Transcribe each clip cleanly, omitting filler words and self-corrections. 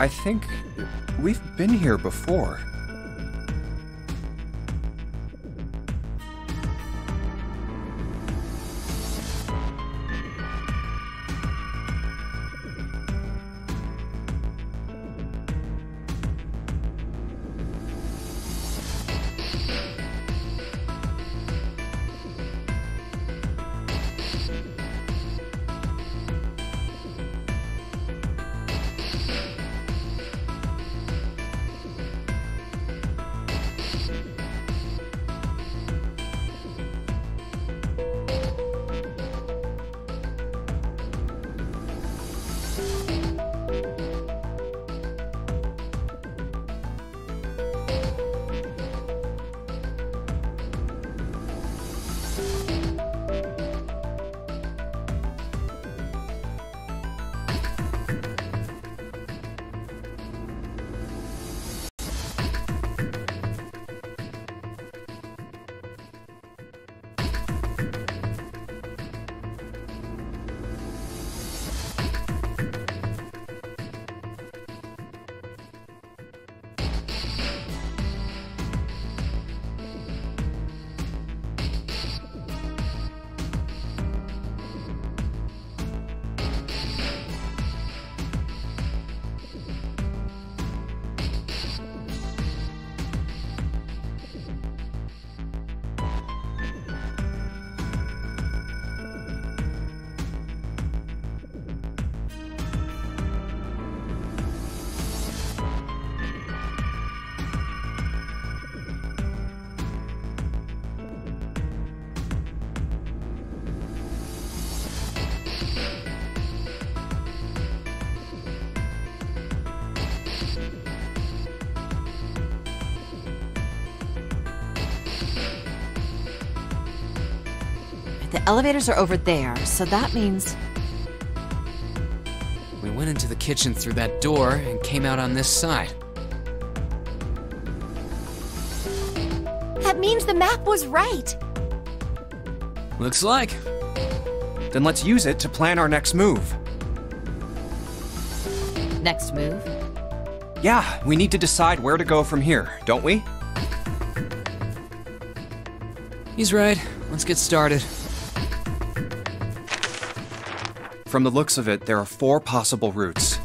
I think we've been here before. The elevators are over there, so that means... We went into the kitchen through that door and came out on this side. That means the map was right. Looks like. Then let's use it to plan our next move. Next move? Yeah, we need to decide where to go from here, don't we? He's right. Let's get started. From the looks of it, there are 4 possible routes.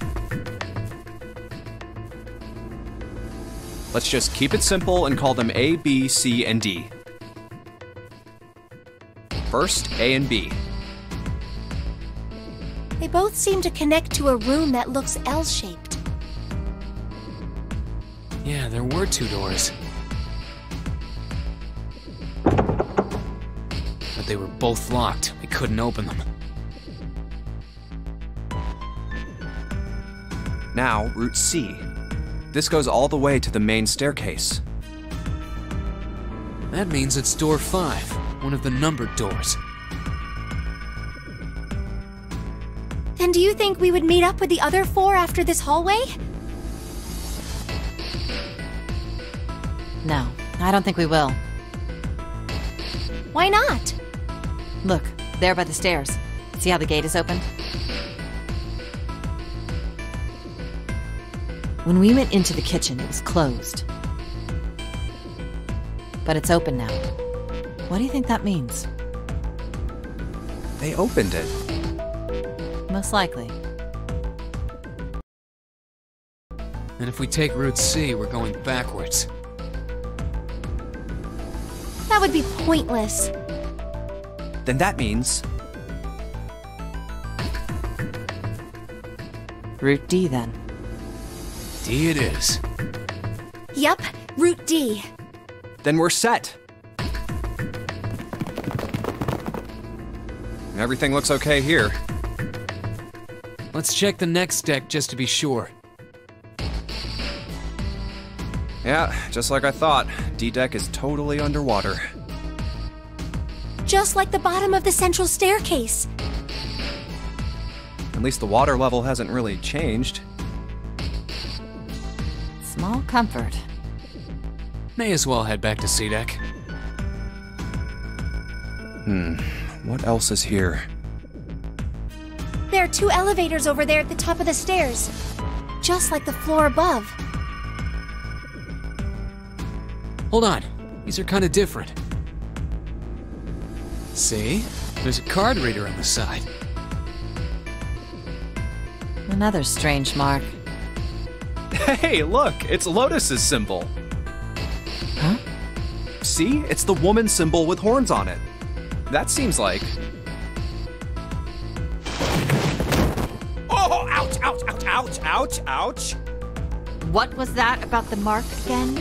Let's just keep it simple and call them A, B, C, and D. First, A and B. They both seem to connect to a room that looks L-shaped. Yeah, there were 2 doors. But they were both locked. We couldn't open them. Now, Route C. This goes all the way to the main staircase. That means it's door 5, one of the numbered doors. Then do you think we would meet up with the other 4 after this hallway? No, I don't think we will. Why not? Look, there by the stairs. See how the gate is open? When we went into the kitchen, it was closed. But it's open now. What do you think that means? They opened it. Most likely. And if we take Route C, we're going backwards. That would be pointless. Then that means... Route D, then. D it is. Yep, Route D. Then we're set. Everything looks okay here. Let's check the next deck just to be sure. Yeah, just like I thought. D-Deck is totally underwater. Just like the bottom of the central staircase. At least the water level hasn't really changed. Small comfort. May as well head back to C-Deck. What else is here? There are 2 elevators over there at the top of the stairs. Just like the floor above. Hold on. These are kind of different. See? There's a card reader on the side. Another strange mark. Hey, look, it's Lotus's symbol. Huh? See? It's the woman symbol with horns on it. That seems like... Oh, ouch, ouch, ouch, ouch, ouch, ouch. What was that about the mark again?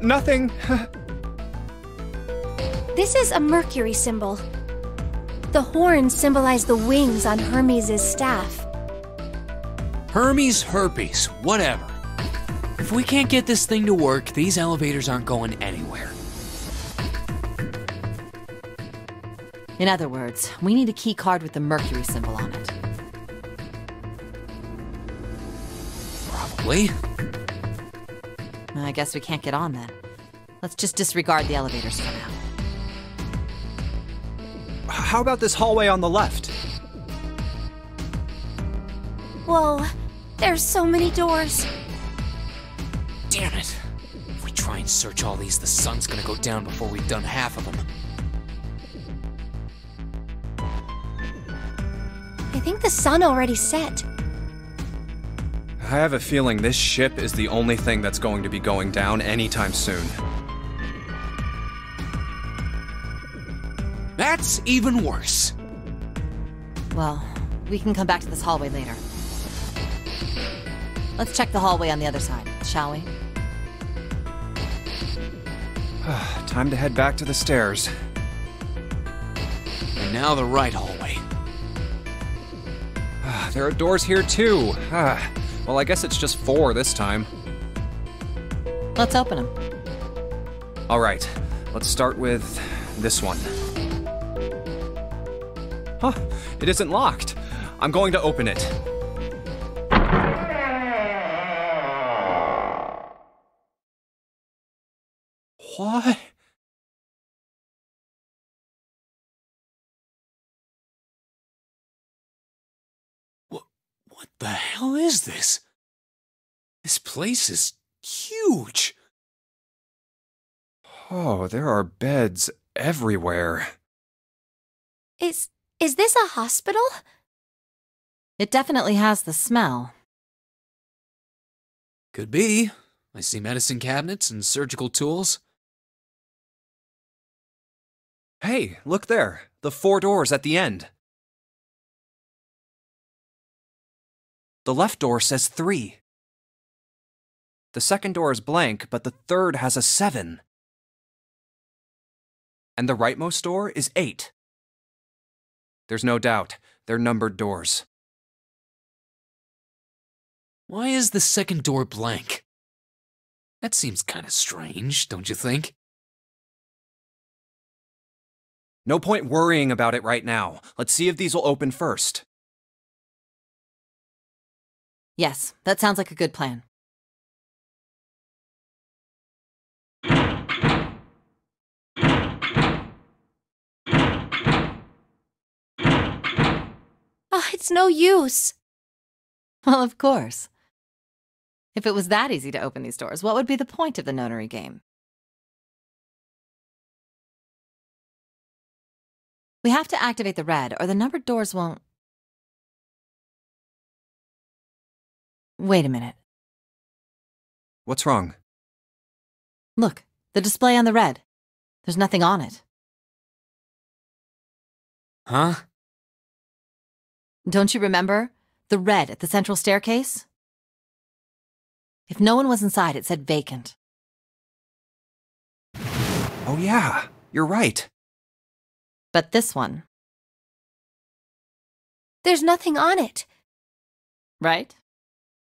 Nothing. This is a Mercury symbol. The horns symbolize the wings on Hermes' staff. Hermes, herpes, whatever. If we can't get this thing to work, these elevators aren't going anywhere. In other words, we need a key card with the Mercury symbol on it. Probably. I guess we can't get on then. Let's just disregard the elevators for now. How about this hallway on the left? Whoa, there's so many doors. Damn it. If we try and search all these, the sun's gonna go down before we've done half of them. I think the sun already set. I have a feeling this ship is the only thing that's going to be going down anytime soon. That's even worse. Well, we can come back to this hallway later. Let's check the hallway on the other side, shall we? Time to head back to the stairs. And now the right hallway. There are doors here too. Well, I guess it's just 4 this time. Let's open them. All right, let's start with this one. Huh, it isn't locked. I'm going to open it. What? What the hell is this? This place is huge. Oh, there are beds everywhere. Is this a hospital? It definitely has the smell. Could be. I see medicine cabinets and surgical tools. Hey, look there. The 4 doors at the end. The left door says 3. The second door is blank, but the third has a 7. And the rightmost door is 8. There's no doubt, they're numbered doors. Why is the second door blank? That seems kind of strange, don't you think? No point worrying about it right now. Let's see if these will open first. Yes, that sounds like a good plan. Oh, it's no use. Well, of course. If it was that easy to open these doors, what would be the point of the notary game? We have to activate the red, or the numbered doors won't... Wait a minute. What's wrong? Look, the display on the red. There's nothing on it. Huh? Don't you remember? The red at the central staircase? If no one was inside, it said vacant. Oh yeah, you're right. But this one, There's nothing on it. right?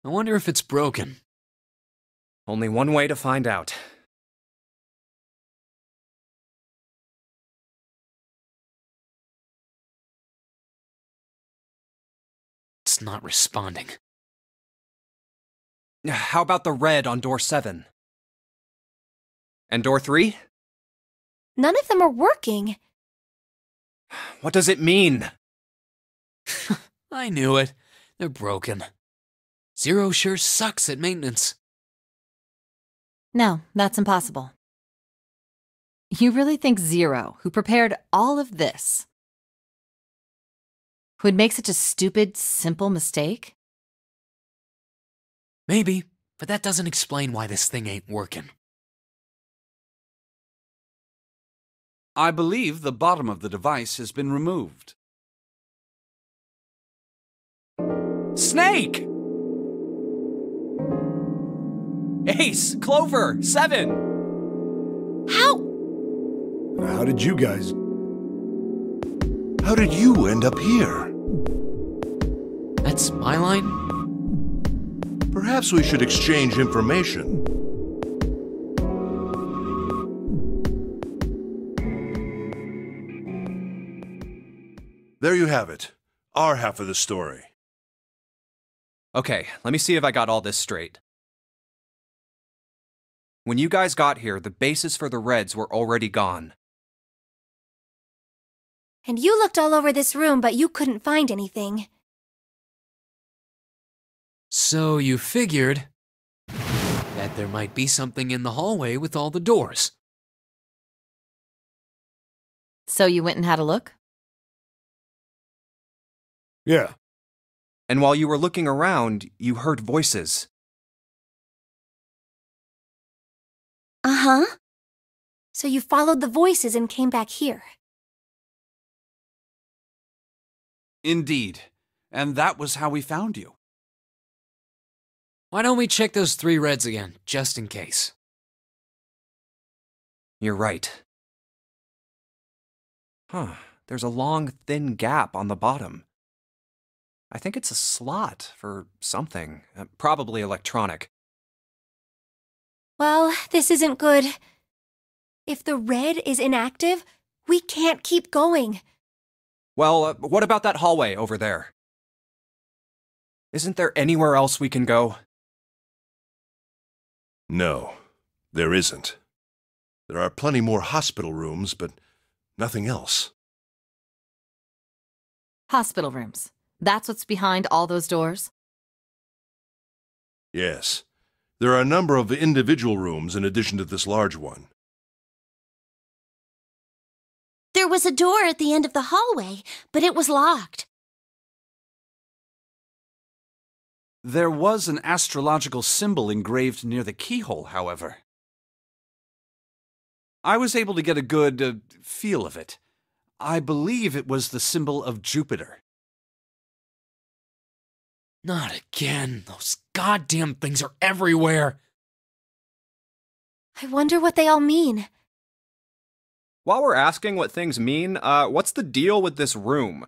I wonder if it's broken. Only one way to find out. It's not responding. How about the red on door 7? And door 3? None of them are working. What does it mean? I knew it. They're broken. Zero sure sucks at maintenance. No, that's impossible. You really think Zero, who prepared all of this, would make such a stupid, simple mistake? Maybe, but that doesn't explain why this thing ain't working. I believe the bottom of the device has been removed. Snake! Ace, Clover, 7! How did you guys... How did you end up here? That's my line? Perhaps we should exchange information. There you have it. Our half of the story. Okay, let me see if I got all this straight. When you guys got here, the bases for the Reds were already gone. And you looked all over this room, but you couldn't find anything. So you figured that there might be something in the hallway with all the doors. So you went and had a look? Yeah. And while you were looking around, you heard voices. Uh-huh. So you followed the voices and came back here. Indeed. And that was how we found you. Why don't we check those 3 Reds again, just in case? You're right. Huh, there's a long, thin gap on the bottom. I think it's a slot for something, probably electronic. Well, this isn't good. If the red is inactive, we can't keep going. Well, what about that hallway over there? Isn't there anywhere else we can go? No, there isn't. There are plenty more hospital rooms, but nothing else. Hospital rooms. That's what's behind all those doors? Yes. There are a number of individual rooms in addition to this large one. There was a door at the end of the hallway, but it was locked. There was an astrological symbol engraved near the keyhole, however. I was able to get a good feel of it. I believe it was the symbol of Jupiter. Not again. Those goddamn things are everywhere. I wonder what they all mean. While we're asking what things mean, what's the deal with this room?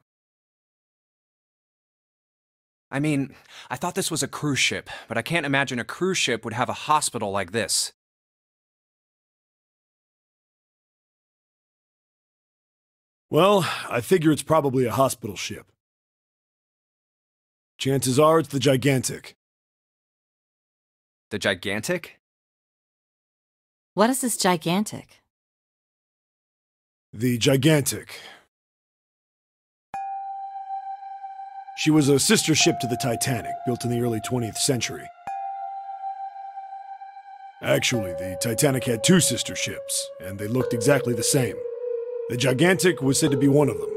I mean, I thought this was a cruise ship, but I can't imagine a cruise ship would have a hospital like this. Well, I figure it's probably a hospital ship. Chances are it's the Gigantic. The Gigantic? What is this Gigantic? The Gigantic. She was a sister ship to the Titanic, built in the early 20th century. Actually, the Titanic had 2 sister ships, and they looked exactly the same. The Gigantic was said to be one of them.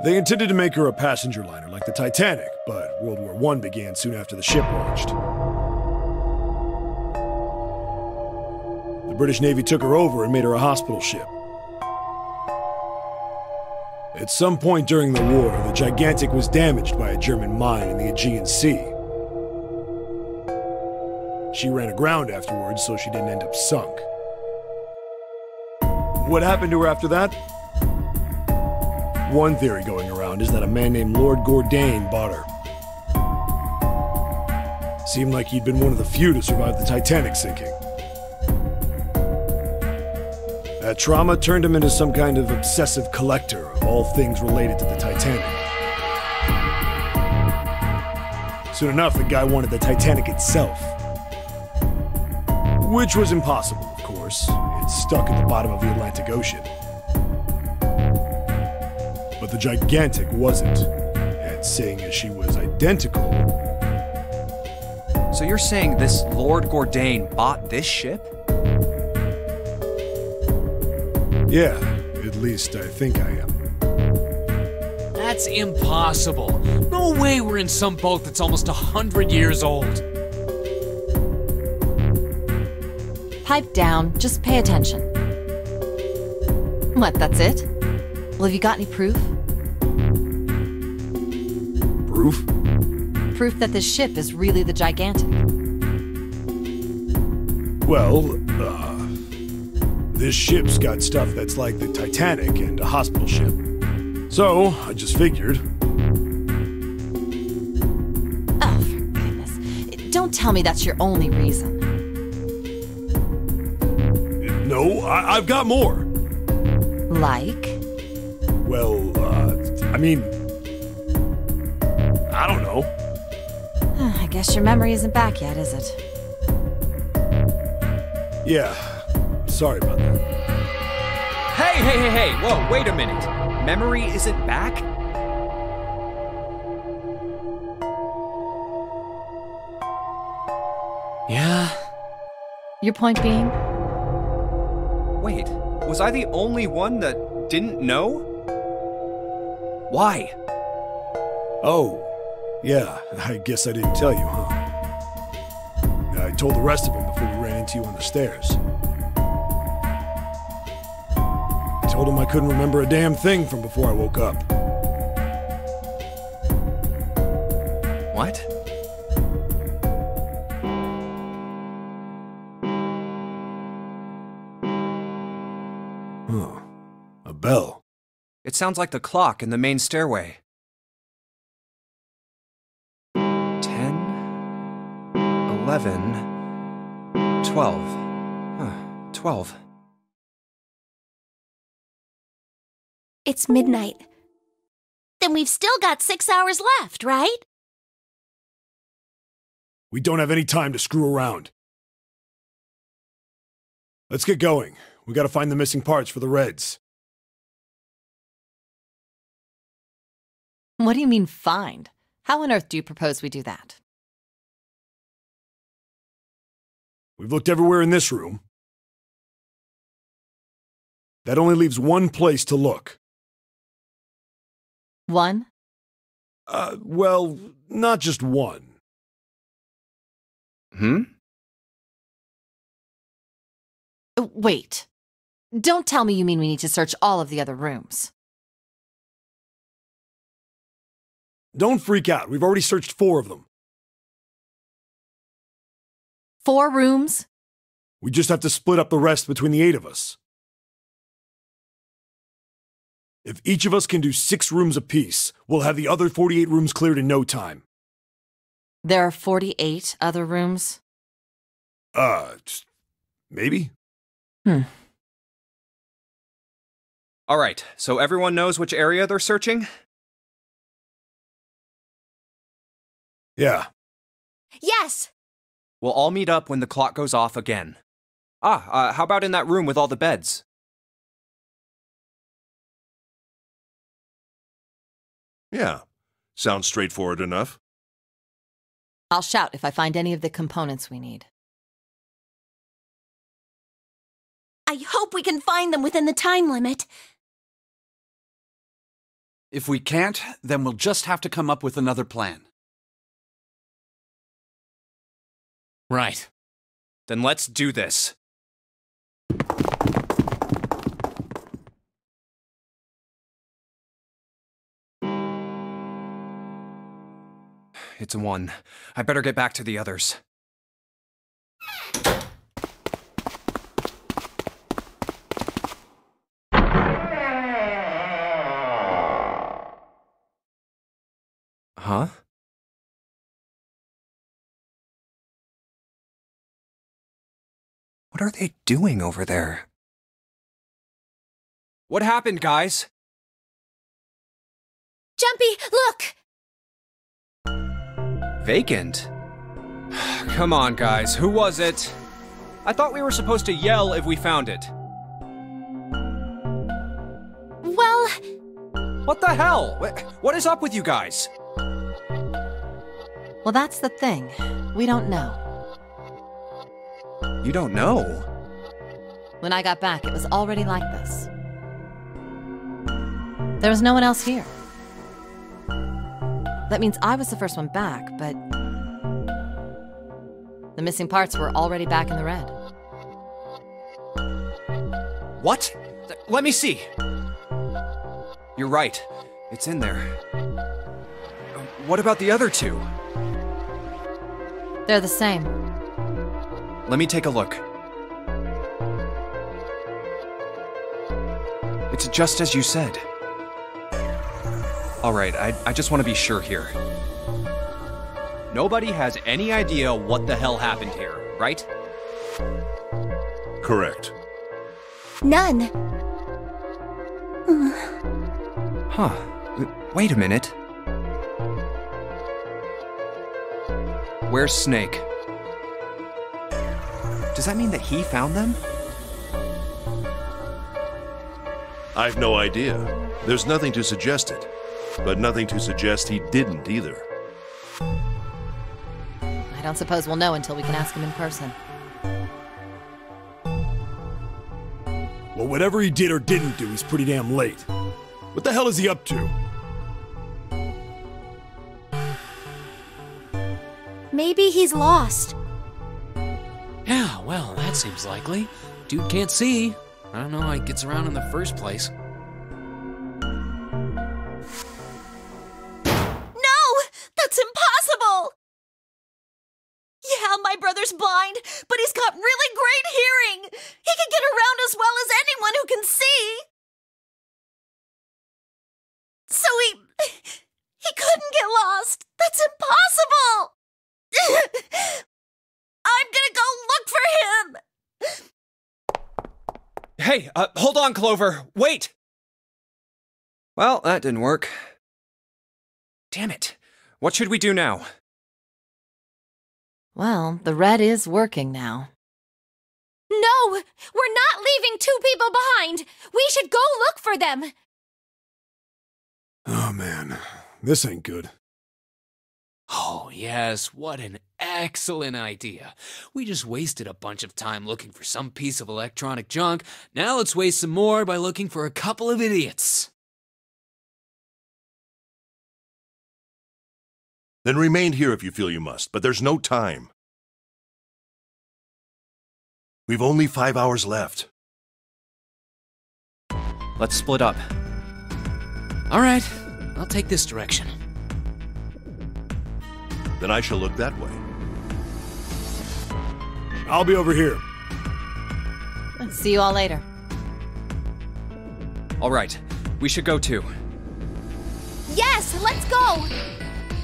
They intended to make her a passenger liner like the Titanic, but World War I began soon after the ship launched. The British Navy took her over and made her a hospital ship. At some point during the war, the Gigantic was damaged by a German mine in the Aegean Sea. She ran aground afterwards, so she didn't end up sunk. What happened to her after that? One theory going around is that a man named Lord Gourdain bought her. Seemed like he'd been one of the few to survive the Titanic sinking. That trauma turned him into some kind of obsessive collector of all things related to the Titanic. Soon enough, the guy wanted the Titanic itself. Which was impossible, of course. It's stuck at the bottom of the Atlantic Ocean. But the Gigantic wasn't. And seeing as she was identical... So you're saying this Lord Gordain bought this ship? Yeah, at least I think I am. That's impossible. No way we're in some boat that's almost 100 years old. Pipe down, just pay attention. What, that's it? Well, have you got any proof? Proof? Proof that this ship is really the Gigantic. Well, this ship's got stuff that's like the Titanic and a hospital ship. So, I just figured. Oh, for goodness. Don't tell me that's your only reason. No, I've got more. Like? Well, I mean... I don't know. I guess your memory isn't back yet, is it? Yeah, sorry about that. Hey! Whoa, wait a minute. Memory isn't back? Yeah? Your point being? Wait, was I the only one that didn't know? Why? Oh, yeah, I guess I didn't tell you, huh? I told the rest of them before we ran into you on the stairs. I told them I couldn't remember a damn thing from before I woke up. What? Huh. A bell. It sounds like the clock in the main stairway. 10, 11, 12. Huh, 12. It's midnight. Then we've still got 6 hours left, right? We don't have any time to screw around. Let's get going. We gotta find the missing parts for the Reds. What do you mean, find? How on earth do you propose we do that? We've looked everywhere in this room. That only leaves one place to look. One? Well, not just one. Wait. Don't tell me you mean we need to search all of the other rooms. Don't freak out. We've already searched 4 of them. 4 rooms? We just have to split up the rest between the 8 of us. If each of us can do 6 rooms apiece, we'll have the other 48 rooms cleared in no time. There are 48 other rooms? Maybe? All right, so everyone knows which area they're searching? Yeah. Yes! We'll all meet up when the clock goes off again. How about in that room with all the beds? Yeah, sounds straightforward enough. I'll shout if I find any of the components we need. I hope we can find them within the time limit. If we can't, then we'll just have to come up with another plan. Right. Then let's do this. It's 1. I better get back to the others. Huh? What are they doing over there? What happened, guys? Jumpy, look! Vacant? Come on, guys. Who was it? I thought we were supposed to yell if we found it. Well, What the hell? What is up with you guys? Well, that's the thing. We don't know. You don't know? When I got back, it was already like this. There was no one else here. That means I was the first one back, but the missing parts were already back in the red. What? Let me see. You're right. It's in there. What about the other two? They're the same. Let me take a look. It's just as you said. Alright, I just want to be sure here. Nobody has any idea what the hell happened here, right? Correct. None. Huh. Wait a minute. Where's Snake? Does that mean that he found them? I've no idea. There's nothing to suggest it, but nothing to suggest he didn't either. I don't suppose we'll know until we can ask him in person. Well, whatever he did or didn't do, he's pretty damn late. What the hell is he up to? Maybe he's lost. Yeah, well, that seems likely. Dude can't see. I don't know how he gets around in the first place. No! That's impossible! Yeah, my brother's blind, but he's got really great hearing. He can get around as well as anyone who can see. So he couldn't get lost. That's impossible! I'm gonna go look for him! Hey, hold on, Clover. Wait! Well, that didn't work. Damn it. What should we do now? Well, the red is working now. No! We're not leaving two people behind! We should go look for them! Oh man, this ain't good. Oh, yes, what an excellent idea. We just wasted a bunch of time looking for some piece of electronic junk. Now let's waste some more by looking for a couple of idiots. Then remain here if you feel you must, but there's no time. We've only 5 hours left. Let's split up. All right, I'll take this direction. Then I shall look that way. I'll be over here. See you all later. All right, we should go too. Yes, let's go!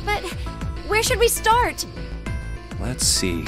But where should we start? Let's see.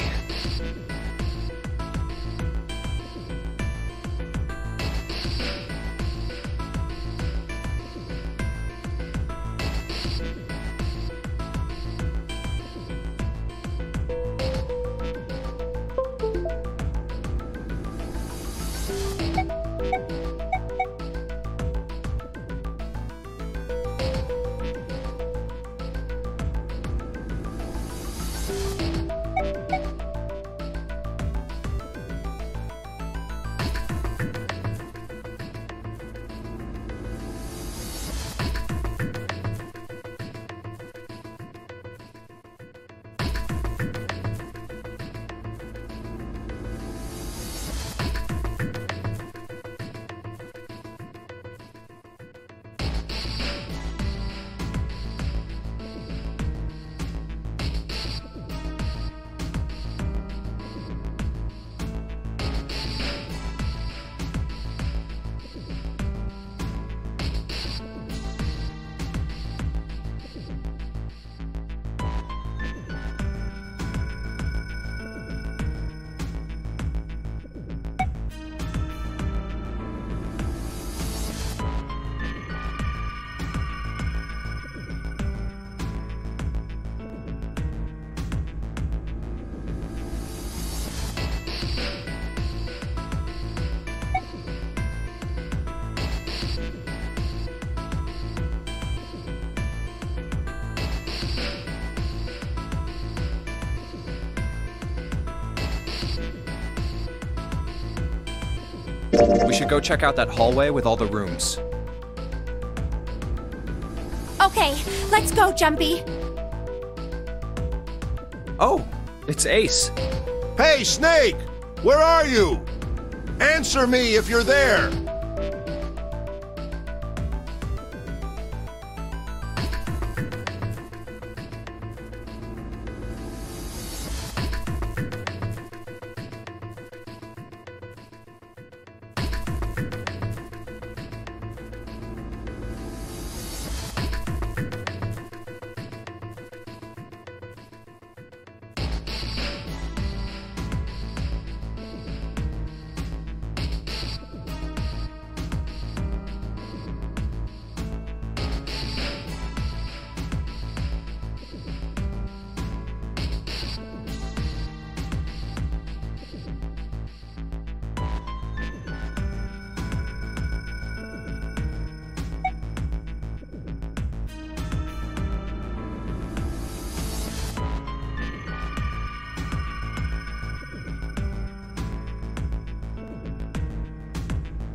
We should go check out that hallway with all the rooms. Okay, let's go, Jumpy. Oh, it's Ace. Hey, Snake! Where are you? Answer me if you're there!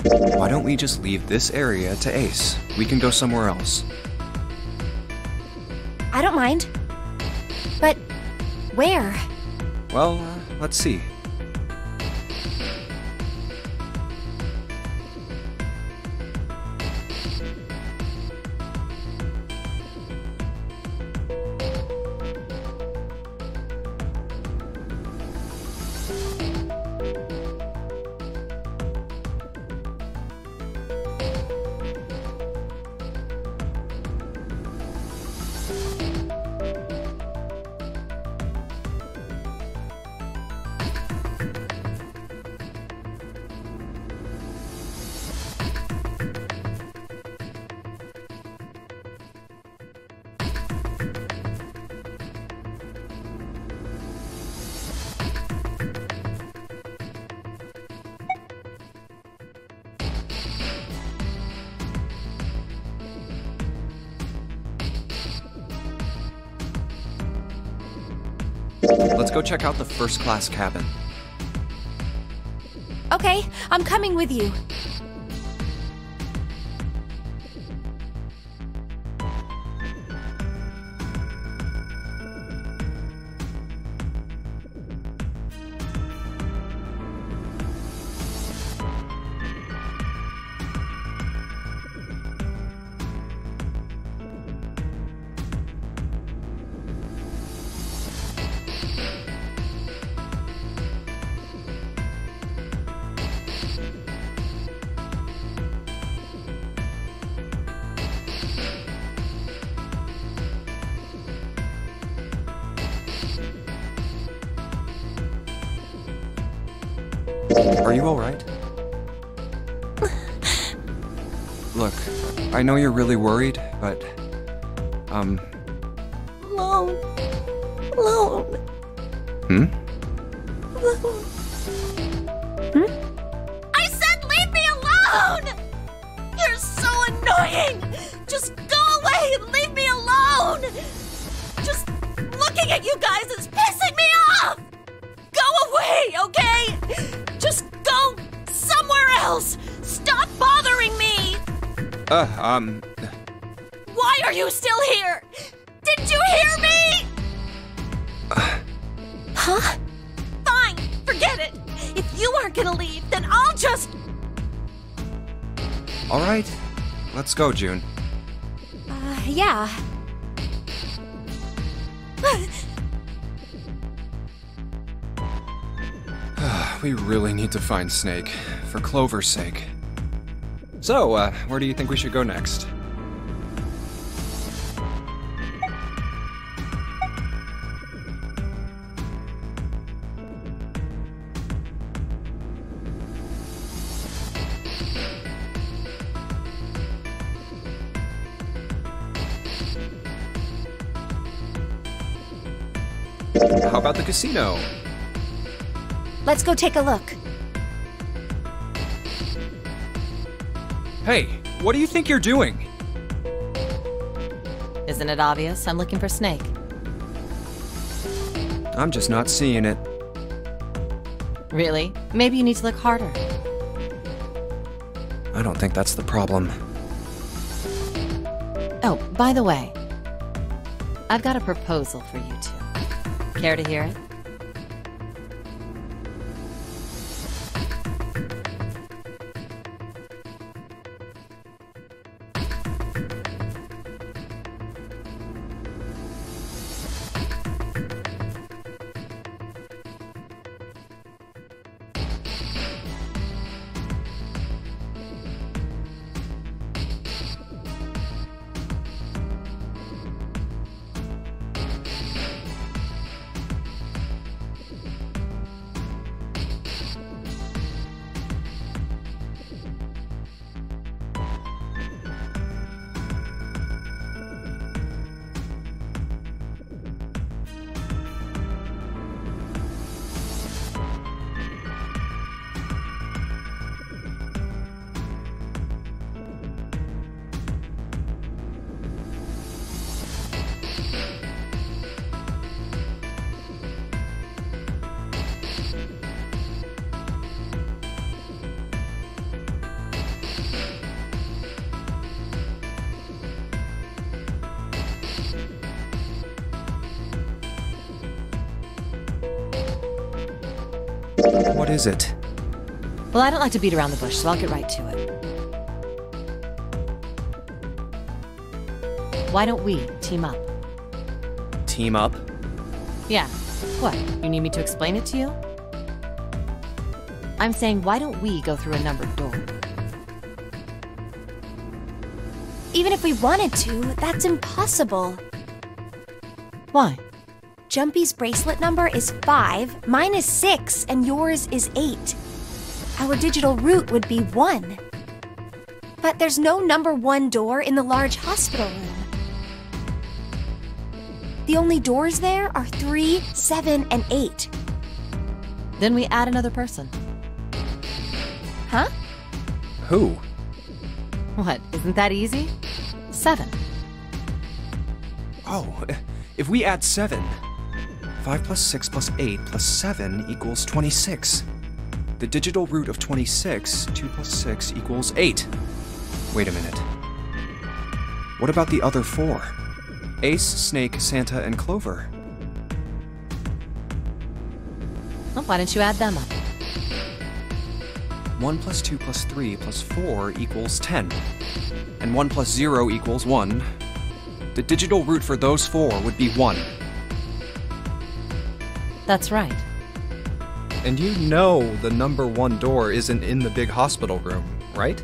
Why don't we just leave this area to Ace? We can go somewhere else. I don't mind. But where? Well, let's see. Let's go check out the first class cabin. Okay, I'm coming with you. Are you alright? Look, I know you're really worried, but... Alone. Alone. Hmm? Alone. I said leave me alone! You're so annoying! Just go away and leave me alone! Just looking at you guys is pissing me off! Go away, okay? Just go somewhere else! Stop bothering me! Why are you still here? Did you hear me? Huh? Fine, forget it. If you aren't gonna leave, then I'll just... Alright, let's go, June. Yeah. We really need to find Snake, for Clover's sake. So, where do you think we should go next? How about the casino? Let's go take a look. Hey, what do you think you're doing? Isn't it obvious? I'm looking for Snake. I'm just not seeing it. Really? Maybe you need to look harder. I don't think that's the problem. Oh, by the way, I've got a proposal for you two. Care to hear it? What is it? Well, I don't like to beat around the bush, so I'll get right to it. Why don't we team up? Team up? Yeah. What? You need me to explain it to you? I'm saying, why don't we go through a numbered door? Even if we wanted to, that's impossible. Why? Jumpy's bracelet number is 5, mine is 6, and yours is 8. Our digital root would be 1. But there's no number 1 door in the large hospital room. The only doors there are 3, 7, and 8. Then we add another person. Huh? Who? What, isn't that easy? 7. Oh, if we add 7, 5 plus 6 plus 8 plus 7 equals 26. The digital root of 26, 2 plus 6 equals 8. Wait a minute. What about the other 4? Ace, Snake, Santa, and Clover. Well, why don't you add them up? 1 plus 2 plus 3 plus 4 equals 10. And 1 plus 0 equals 1. The digital root for those 4 would be 1. That's right. And you know the number 1 door isn't in the big hospital room, right?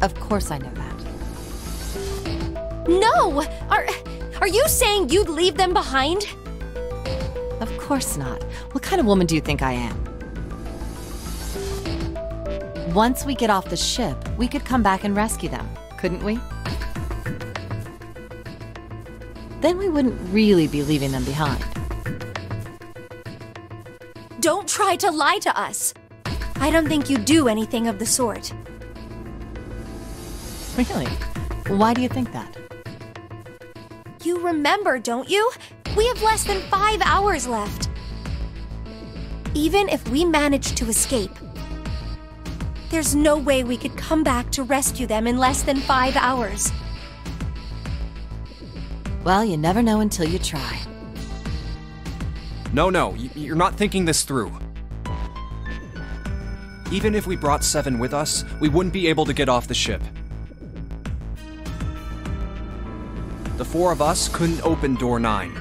Of course I know that. No! Are you saying you'd leave them behind? Of course not. What kind of woman do you think I am? Once we get off the ship, we could come back and rescue them, couldn't we? Then we wouldn't really be leaving them behind. Don't try to lie to us. I don't think you do anything of the sort. Really? Why do you think that? You remember, don't you? We have less than 5 hours left. Even if we manage to escape, there's no way we could come back to rescue them in less than 5 hours. Well, you never know until you try. No, you're not thinking this through. Even if we brought 7 with us, we wouldn't be able to get off the ship. The 4 of us couldn't open door 9.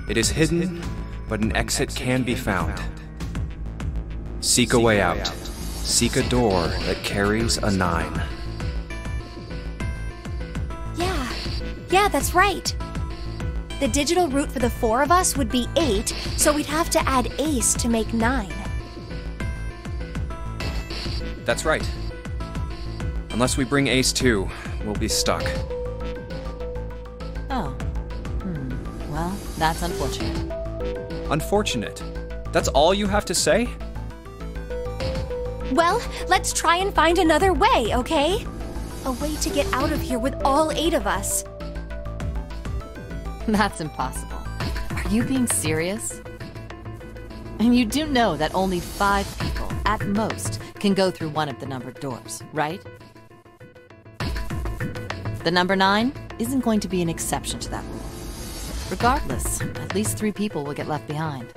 It is hidden, but an exit can be found. Seek a way out. Seek a door that carries a 9. Yeah, that's right. The digital root for the 4 of us would be 8, so we'd have to add Ace to make 9. That's right. Unless we bring Ace too, we'll be stuck. Oh. Well, that's unfortunate. Unfortunate. That's all you have to say? Well, let's try and find another way, okay? A way to get out of here with all 8 of us. That's impossible. Are you being serious? And you do know that only 5 people, at most, can go through one of the numbered doors, right? The number 9 isn't going to be an exception to that rule. Regardless, at least 3 people will get left behind.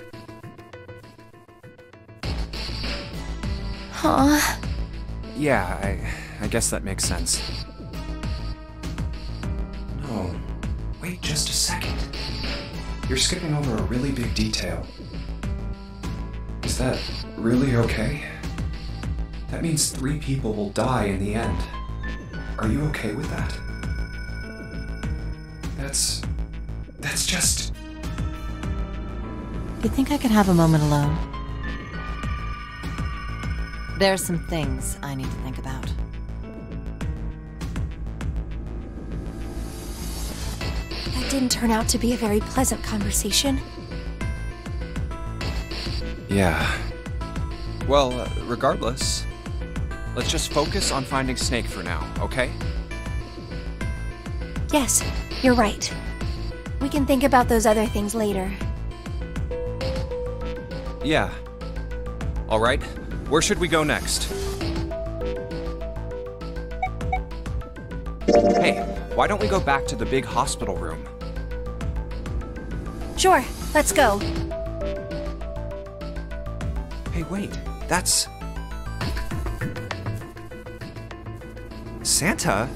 Huh? Yeah, I guess that makes sense. No. Wait just a second. You're skipping over a really big detail. Is that really okay? That means 3 people will die in the end. Are you okay with that? That's just... You think I could have a moment alone? There are some things I need to think about. That didn't turn out to be a very pleasant conversation. Yeah. Well, regardless, let's just focus on finding Snake for now, okay? Yes, you're right. We can think about those other things later. Yeah. Alright, where should we go next? Hey, why don't we go back to the big hospital room? Sure, let's go. Hey, wait, that's... Santa?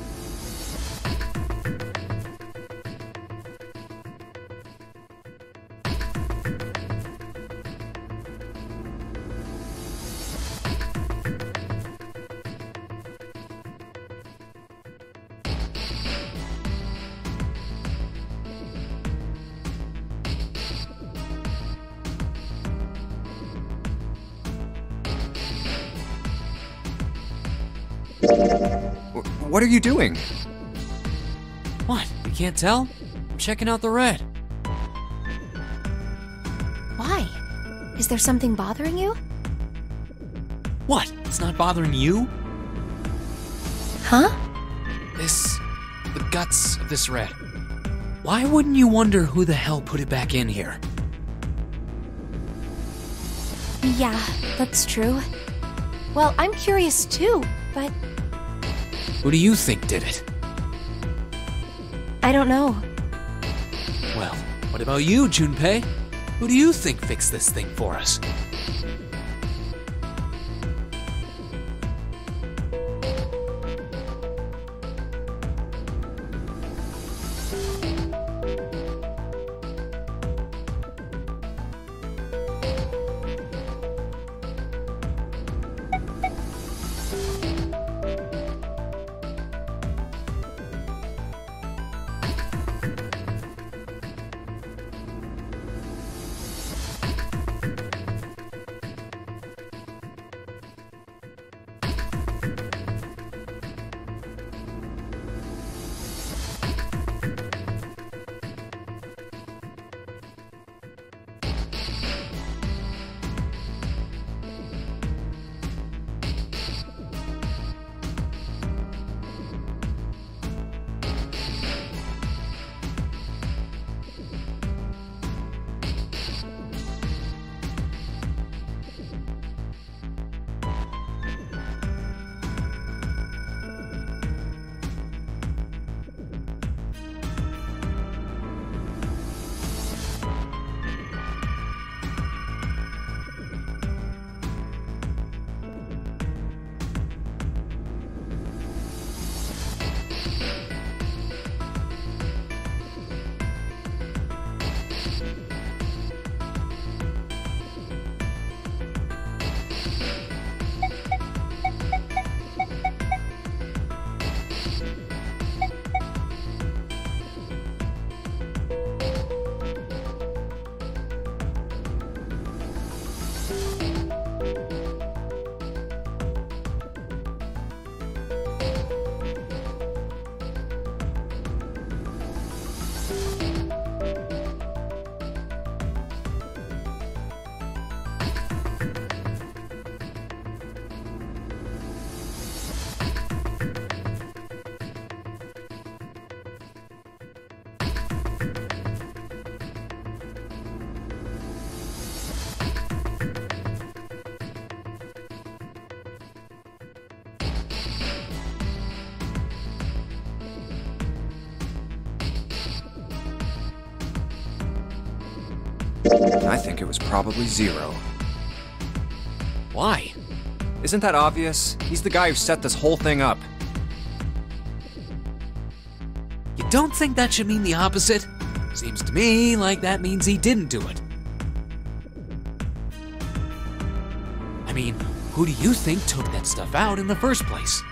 What are you doing? What? You can't tell? I'm checking out the red. Why? Is there something bothering you? What? It's not bothering you? Huh? The guts of this red. Why wouldn't you wonder who the hell put it back in here? Yeah, that's true. Well, I'm curious too, but Who do you think did it? I don't know. Well, what about you, Junpei? Who do you think fixed this thing for us? I think it was probably 0. Why? Isn't that obvious? He's the guy who set this whole thing up. You don't think that should mean the opposite? Seems to me like that means he didn't do it. I mean, who do you think took that stuff out in the first place?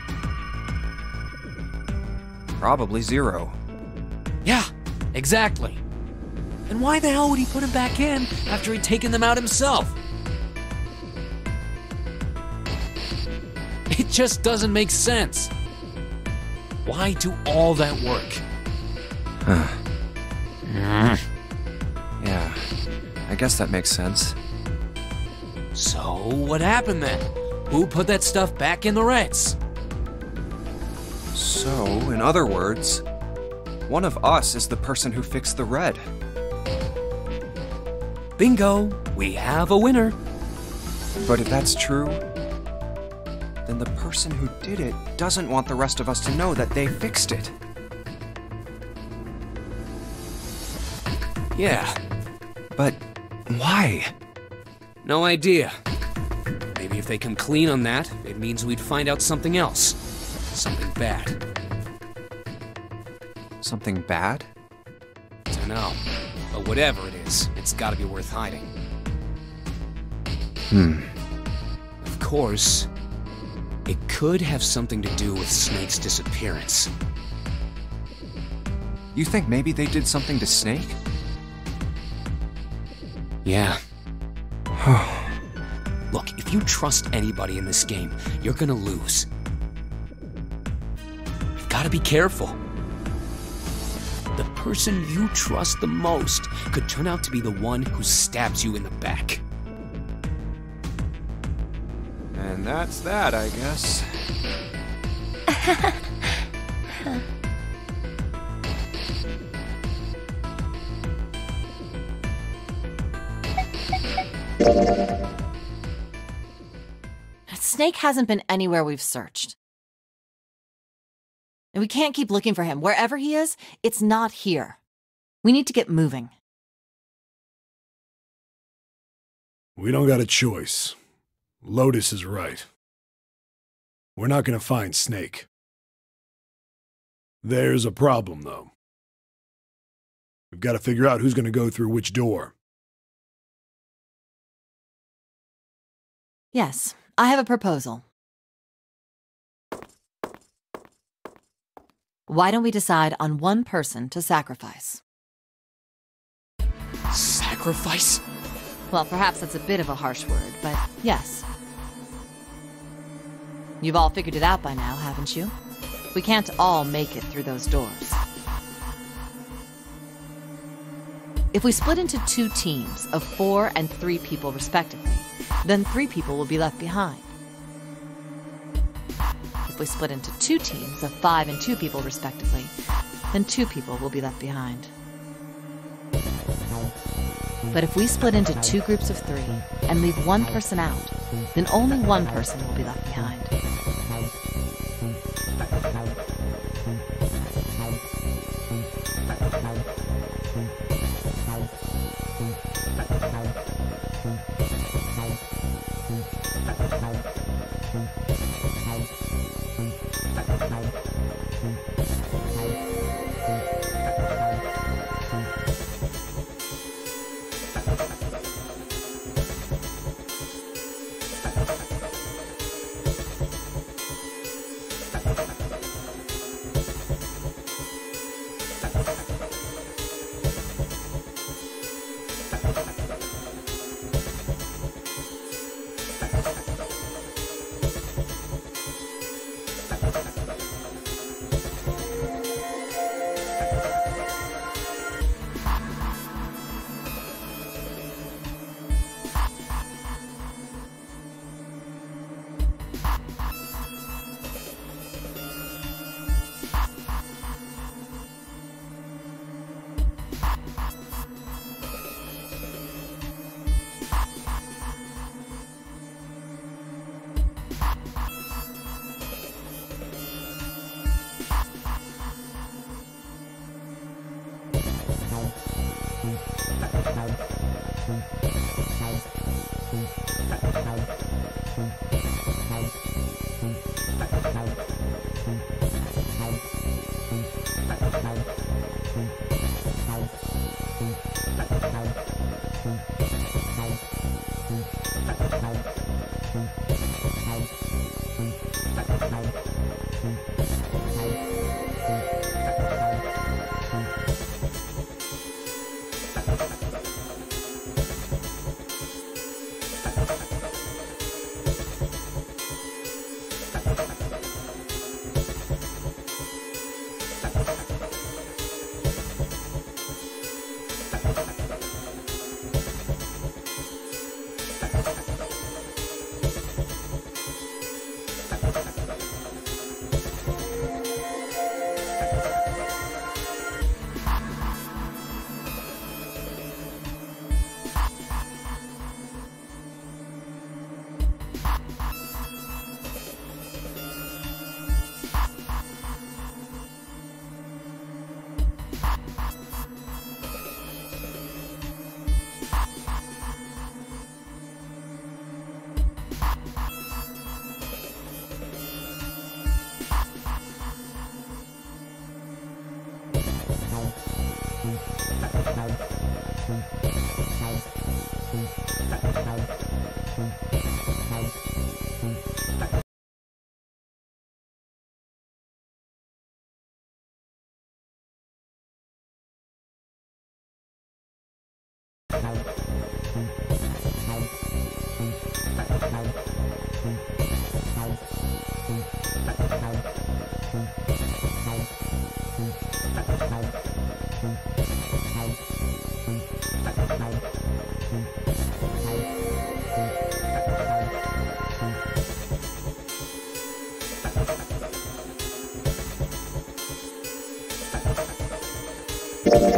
Probably 0. Yeah, exactly. And why the hell would he put them back in after he'd taken them out himself? It just doesn't make sense. Why do all that work? Yeah, I guess that makes sense. So, what happened then? Who put that stuff back in the Reds? So, in other words, one of us is the person who fixed the red. Bingo! We have a winner. But if that's true, then the person who did it doesn't want the rest of us to know that they fixed it. Yeah, But why? no idea. Maybe if they come clean on that, it means we'd find out something else. Something bad. Something bad? Dunno. But whatever it is, it's gotta be worth hiding. Of course, it could have something to do with Snake's disappearance. You think maybe they did something to Snake? Yeah. Look, if you trust anybody in this game, you're gonna lose. You've gotta be careful. The person you trust the most could turn out to be the one who stabs you in the back. And that's that, I guess. Snake hasn't been anywhere we've searched. And we can't keep looking for him. Wherever he is, it's not here. We need to get moving. We don't got a choice. Lotus is right. We're not gonna find Snake. There's a problem, though. We've got to figure out who's gonna go through which door. Yes, I have a proposal. Why don't we decide on one person to sacrifice? Sacrifice? Well, perhaps that's a bit of a harsh word, but yes. You've all figured it out by now, haven't you? We can't all make it through those doors. If we split into 2 teams of 4 and 3 people respectively, then 3 people will be left behind. If we split into 2 teams of 5 and 2 people respectively, then 2 people will be left behind. But if we split into 2 groups of 3 and leave 1 person out, then only 1 person will be left behind.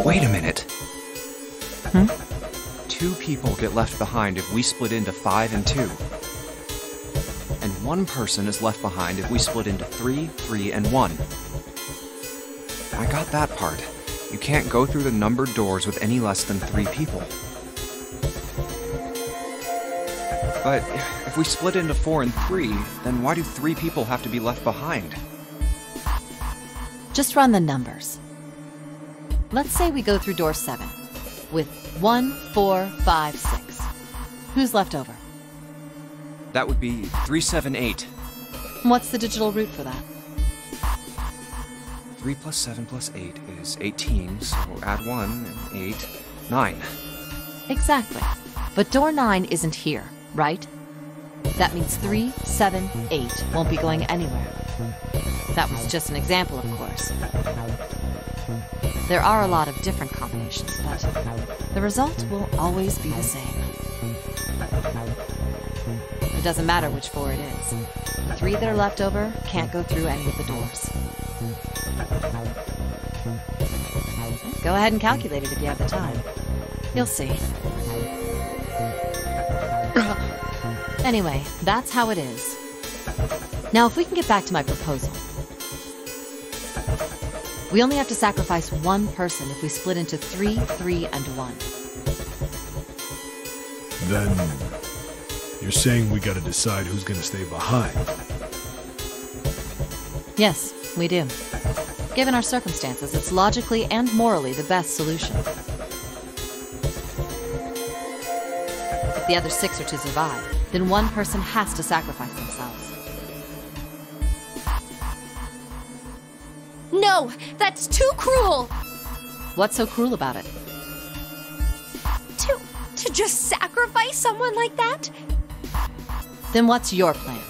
Wait a minute. Hmm? 2 people get left behind if we split into 5 and 2. And 1 person is left behind if we split into 3, 3, and 1. I got that part. You can't go through the numbered doors with any less than 3 people. But if we split into 4 and 3, then why do 3 people have to be left behind? Just run the numbers. Let's say we go through door 7 with 1, 4, 5, 6. Who's left over? That would be 3, 7, 8. What's the digital root for that? 3 plus 7 plus 8 is 18, so add 1 and 8, 9. Exactly. But door 9 isn't here, right? That means 3, 7, 8 won't be going anywhere. That was just an example, of course. There are a lot of different combinations, but the result will always be the same. It doesn't matter which 4 it is. The 3 that are left over can't go through any of the doors. Go ahead and calculate it if you have the time. You'll see. Anyway, that's how it is. Now, if we can get back to my proposal. We only have to sacrifice 1 person if we split into 3, 3, and 1. Then you're saying we gotta decide who's gonna stay behind. Yes, we do. Given our circumstances, it's logically and morally the best solution. If the other 6 are to survive, then 1 person has to sacrifice themselves. No, that's too cruel! What's so cruel about it? To just sacrifice someone like that? Then what's your plan?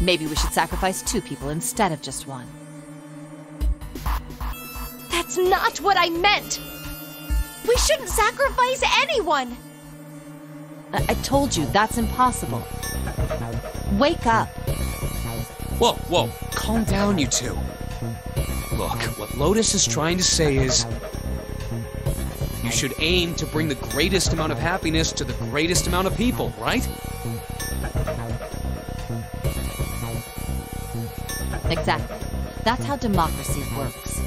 Maybe we should sacrifice 2 people instead of just 1. That's not what I meant! We shouldn't sacrifice anyone! I told you, that's impossible. Wake up. Whoa, whoa, calm down, you two. Look, what Lotus is trying to say is, you should aim to bring the greatest amount of happiness to the greatest amount of people, right? Exactly. That's how democracy works.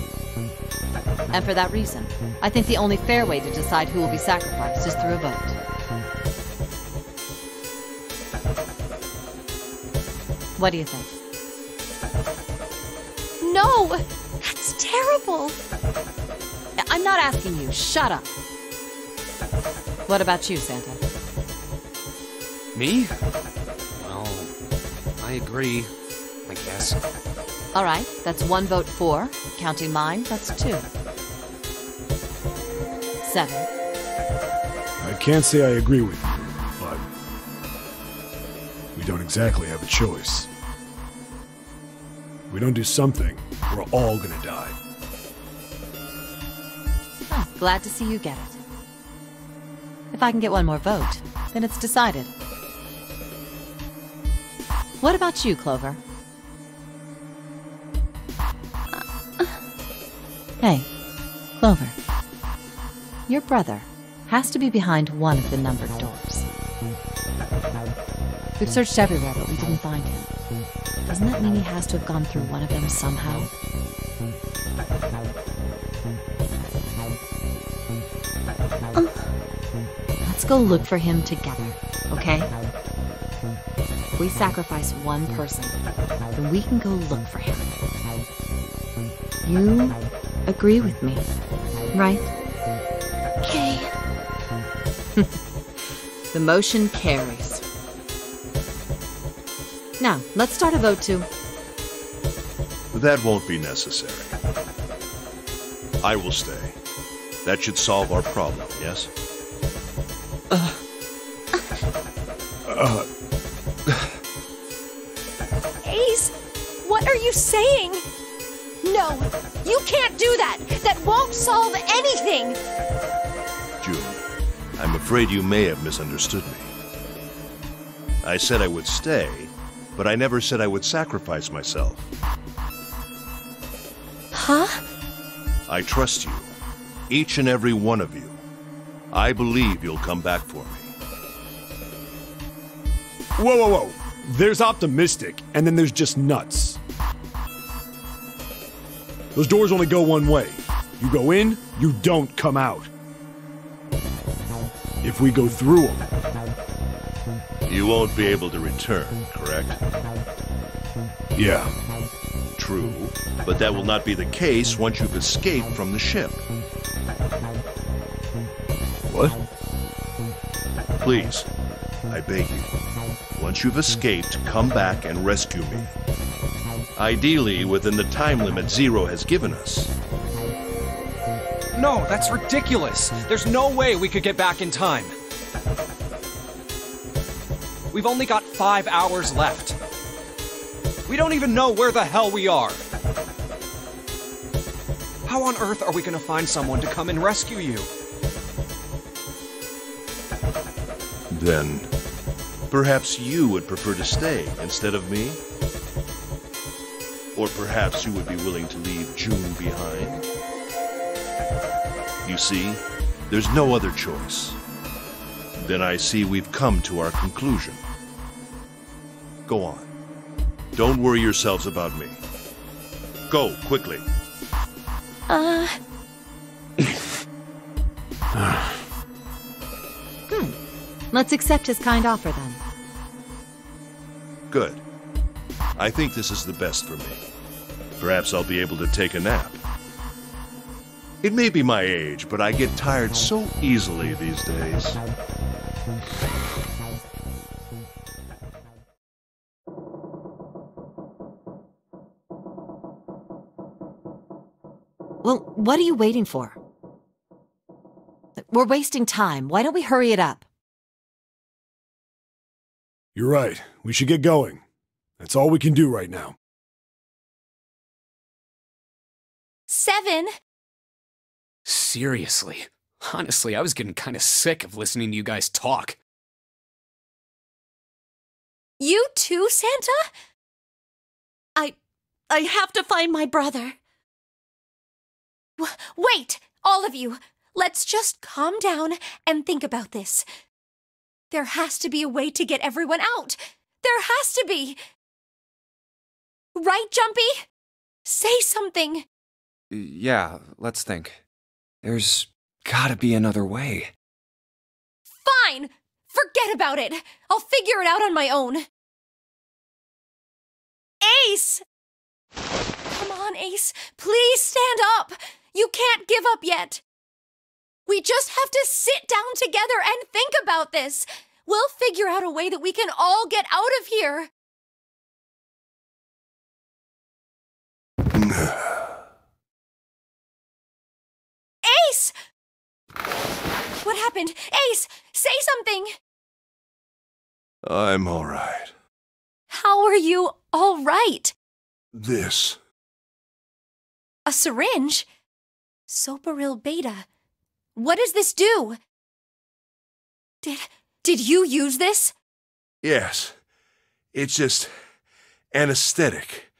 And for that reason, I think the only fair way to decide who will be sacrificed is through a vote. What do you think? No! That's terrible! I'm not asking you. Shut up. What about you, Santa? Me? Well, I agree, I guess. All right, that's 1 vote for. Counting mine, that's 2. 7. I can't say I agree with you, but we don't exactly have a choice. If we don't do something, we're all gonna die. Oh, glad to see you get it. If I can get one more vote, then it's decided. What about you, Clover? Hey, Clover. Your brother has to be behind one of the numbered doors. We've searched everywhere, but we didn't find him. Doesn't that mean he has to have gone through one of them somehow? Let's go look for him together, okay? If we sacrifice one person, then we can go look for him. You agree with me, right? Okay. The motion carries. Now, let's start a vote too. That won't be necessary. I will stay. That should solve our problem, yes? Ace, what are you saying? No, you can't do that! That won't solve anything! June, I'm afraid you may have misunderstood me. I said I would stay, but I never said I would sacrifice myself. Huh? I trust you, each and every one of you. I believe you'll come back for me. Whoa, whoa, whoa. There's optimistic, and then there's just nuts. Those doors only go one way. You go in, you don't come out. If we go through them... You won't be able to return, correct? Yeah. True, but that will not be the case once you've escaped from the ship. What? Please, I beg you, once you've escaped, come back and rescue me. Ideally, within the time limit Zero has given us. No, that's ridiculous. There's no way we could get back in time. We've only got 5 hours left. We don't even know where the hell we are. How on earth are we gonna find someone to come and rescue you? Then, perhaps you would prefer to stay instead of me? Or perhaps you would be willing to leave June behind? You see, there's no other choice. Then I see we've come to our conclusion. Go on. Don't worry yourselves about me. Go, quickly. Good. Let's accept his kind offer then. Good. I think this is the best for me. Perhaps I'll be able to take a nap. It may be my age, but I get tired so easily these days. Well, what are you waiting for? We're wasting time. Why don't we hurry it up? You're right. We should get going. That's all we can do right now. 7. Seriously. Honestly, I was getting kind of sick of listening to you guys talk. You too, Santa? I have to find my brother. Wait, all of you. Let's just calm down and think about this. There has to be a way to get everyone out. There has to be. Right, Jumpy? Say something! Yeah, let's think. There's gotta be another way. Fine! Forget about it! I'll figure it out on my own. Ace! Come on, Ace. Please stand up. You can't give up yet. We just have to sit down together and think about this. We'll figure out a way that we can all get out of here. Ace! What happened? Ace, say something! I'm all right. How are you all right? This. A syringe? Soparil beta. What does this do? Did you use this? Yes. It's just anesthetic.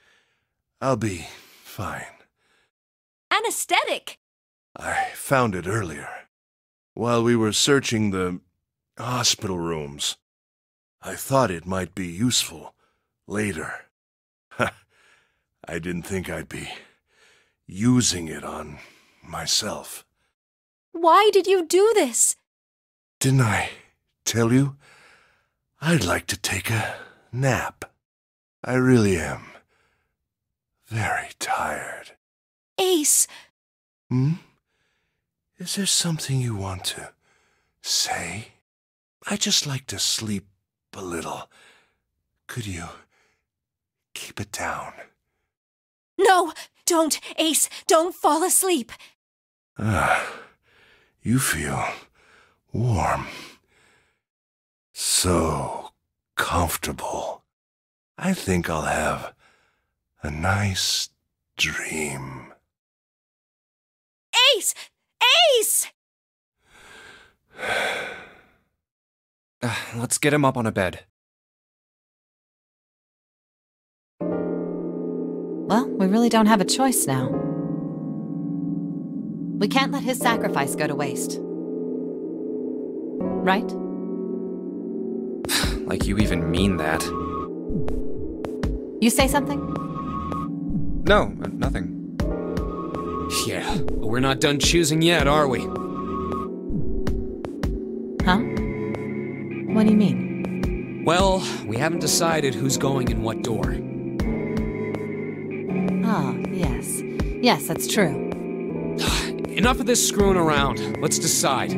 I'll be fine. Anesthetic? I found it earlier. While we were searching the hospital rooms. I thought it might be useful later. I didn't think I'd be using it on myself. Why did you do this? Didn't I tell you? I'd like to take a nap. I really am very tired. Ace. Is there something you want to say? I just like to sleep a little. Could you keep it down? No, don't, Ace. Don't fall asleep. You feel warm. So comfortable. I think I'll have a nice dream. Ace! Ace! Let's get him up on a bed. Well, we really don't have a choice now. We can't let his sacrifice go to waste. Right? Like you even mean that. You say something? No, nothing. Yeah, but we're not done choosing yet, are we? Huh? What do you mean? Well, we haven't decided who's going in what door. Ah, yes. Yes, that's true. Enough of this screwing around. Let's decide.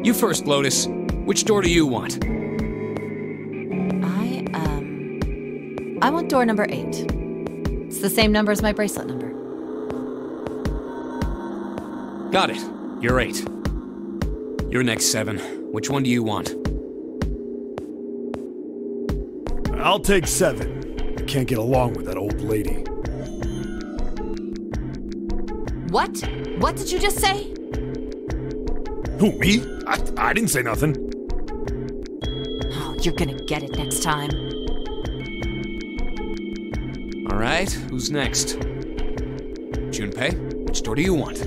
You first, Lotus. Which door do you want? I want door number 8. It's the same number as my bracelet number. Got it. You're 8. You're next, 7. Which one do you want? I'll take 7. I can't get along with that old lady. What? What did you just say? Who, me? I didn't say nothing. Oh, you're gonna get it next time. All right, who's next? Junpei, which door do you want?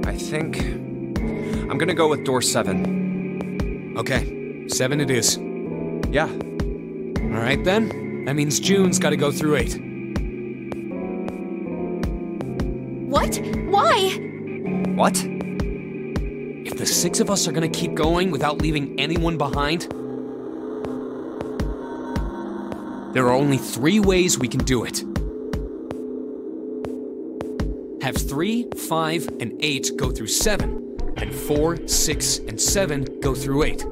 I think I'm gonna go with door 7. Okay, 7 it is. Yeah. All right then. That means June's got to go through 8. What? Why? What? If the 6 of us are gonna keep going without leaving anyone behind, there are only 3 ways we can do it. Have 3, 5, and 8 go through 7, and 4, 6, and 7 go through 8.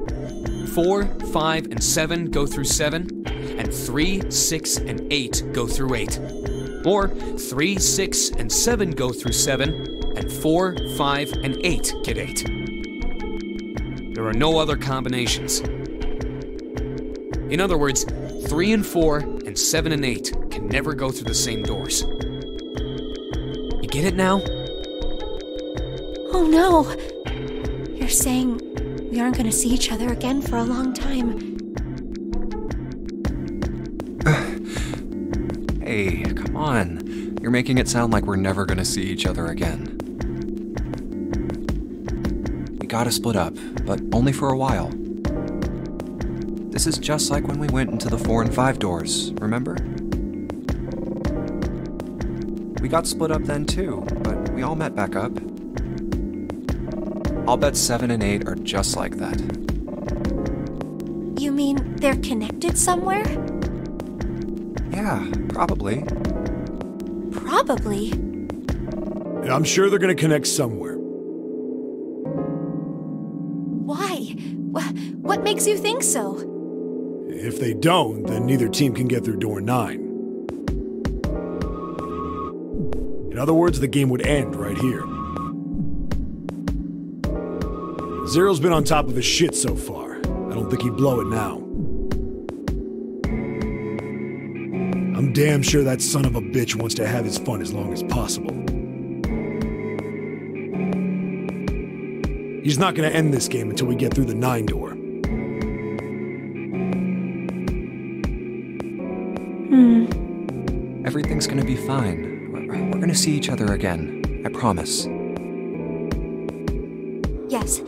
4, 5, and 7 go through 7, and 3, 6, and 8 go through 8. Or 3, 6, and 7 go through 7, and 4, 5, and 8 get 8. There are no other combinations. In other words, 3 and 4 and 7 and 8 can never go through the same doors. You get it now? Oh no. You're saying we aren't gonna see each other again for a long time. Hey, come on. You're making it sound like we're never gonna see each other again. We gotta split up, but only for a while. This is just like when we went into the 4 and 5 doors, remember? We got split up then too, but we all met back up. I'll bet 7 and 8 are just like that. You mean they're connected somewhere? Yeah, probably. Probably. I'm sure they're gonna connect somewhere. Why? What makes you think so? If they don't, then neither team can get through door 9. In other words, the game would end right here. Zero's been on top of his shit so far. I don't think he'd blow it now. I'm damn sure that son of a bitch wants to have his fun as long as possible. He's not gonna end this game until we get through the 9 door. Everything's gonna be fine. We're gonna see each other again. I promise. Yes.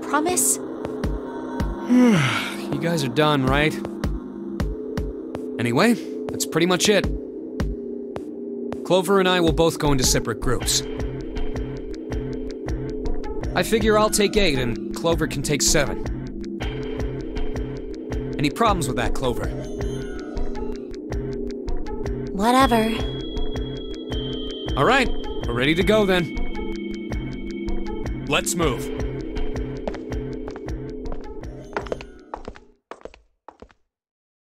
Promise? You guys are done, right? Anyway, that's pretty much it. Clover and I will both go into separate groups. I figure I'll take 8 and Clover can take 7. Any problems with that, Clover? Whatever. All right, we're ready to go then. Let's move.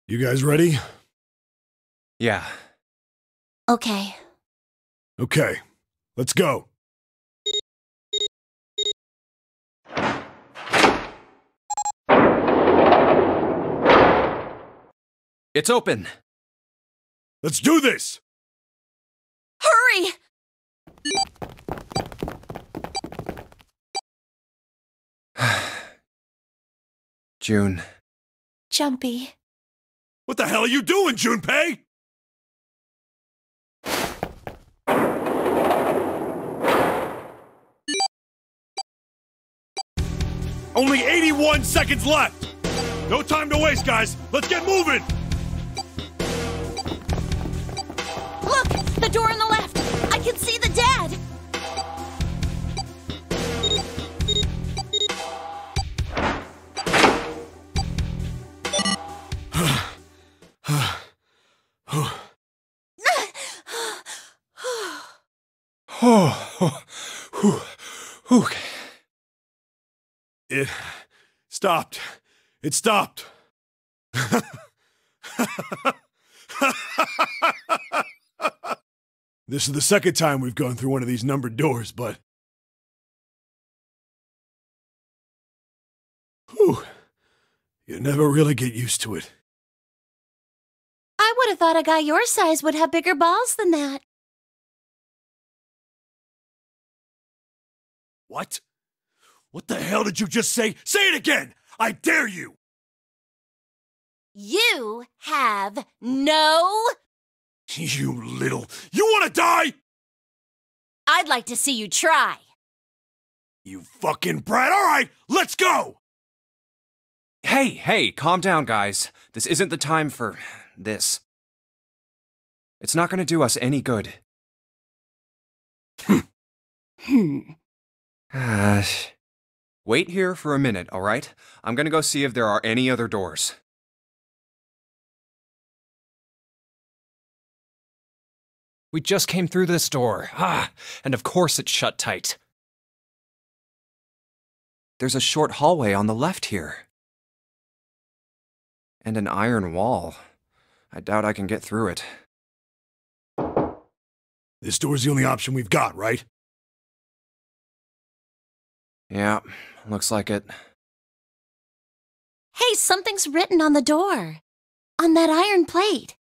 You guys ready? Yeah. Okay. Okay, let's go. It's open. Let's do this! Hurry! June. Jumpy. What the hell are you doing, Junpei? Only 81 seconds left! No time to waste, guys! Let's get moving! Look! The door on the left! I can see the dad! Okay. It stopped. It stopped. This is the second time we've gone through one of these numbered doors, but... Whew. You never really get used to it. I would have thought a guy your size would have bigger balls than that. What? What the hell did you just say? Say it again! I dare you! You have no... You little... You wanna die?! I'd like to see you try. You fucking brat. All right, let's go! Hey, calm down, guys. This isn't the time for this. It's not gonna do us any good. Wait here for a minute, alright? I'm gonna go see if there are any other doors. We just came through this door. And of course it's shut tight. There's a short hallway on the left here. And an iron wall. I doubt I can get through it. This door's the only option we've got, right? Yeah, looks like it. Hey, something's written on the door. On that iron plate.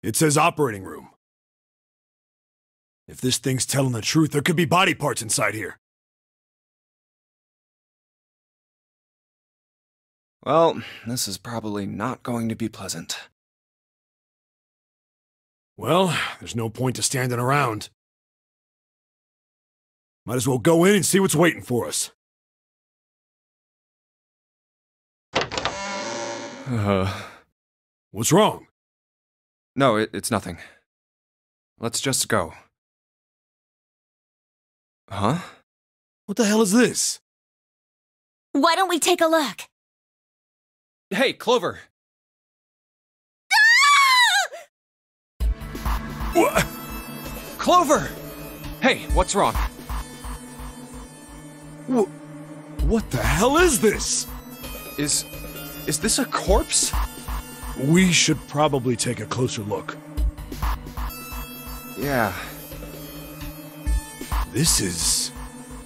It says operating room. If this thing's telling the truth, there could be body parts inside here. Well, this is probably not going to be pleasant. Well, there's no point to standing around. Might as well go in and see what's waiting for us. What's wrong? No, it's nothing. Let's just go. Huh? What the hell is this? Why don't we take a look? Hey, Clover! What? Clover! Hey, what's wrong? What the hell is this? Is this a corpse? We should probably take a closer look. Yeah. This is...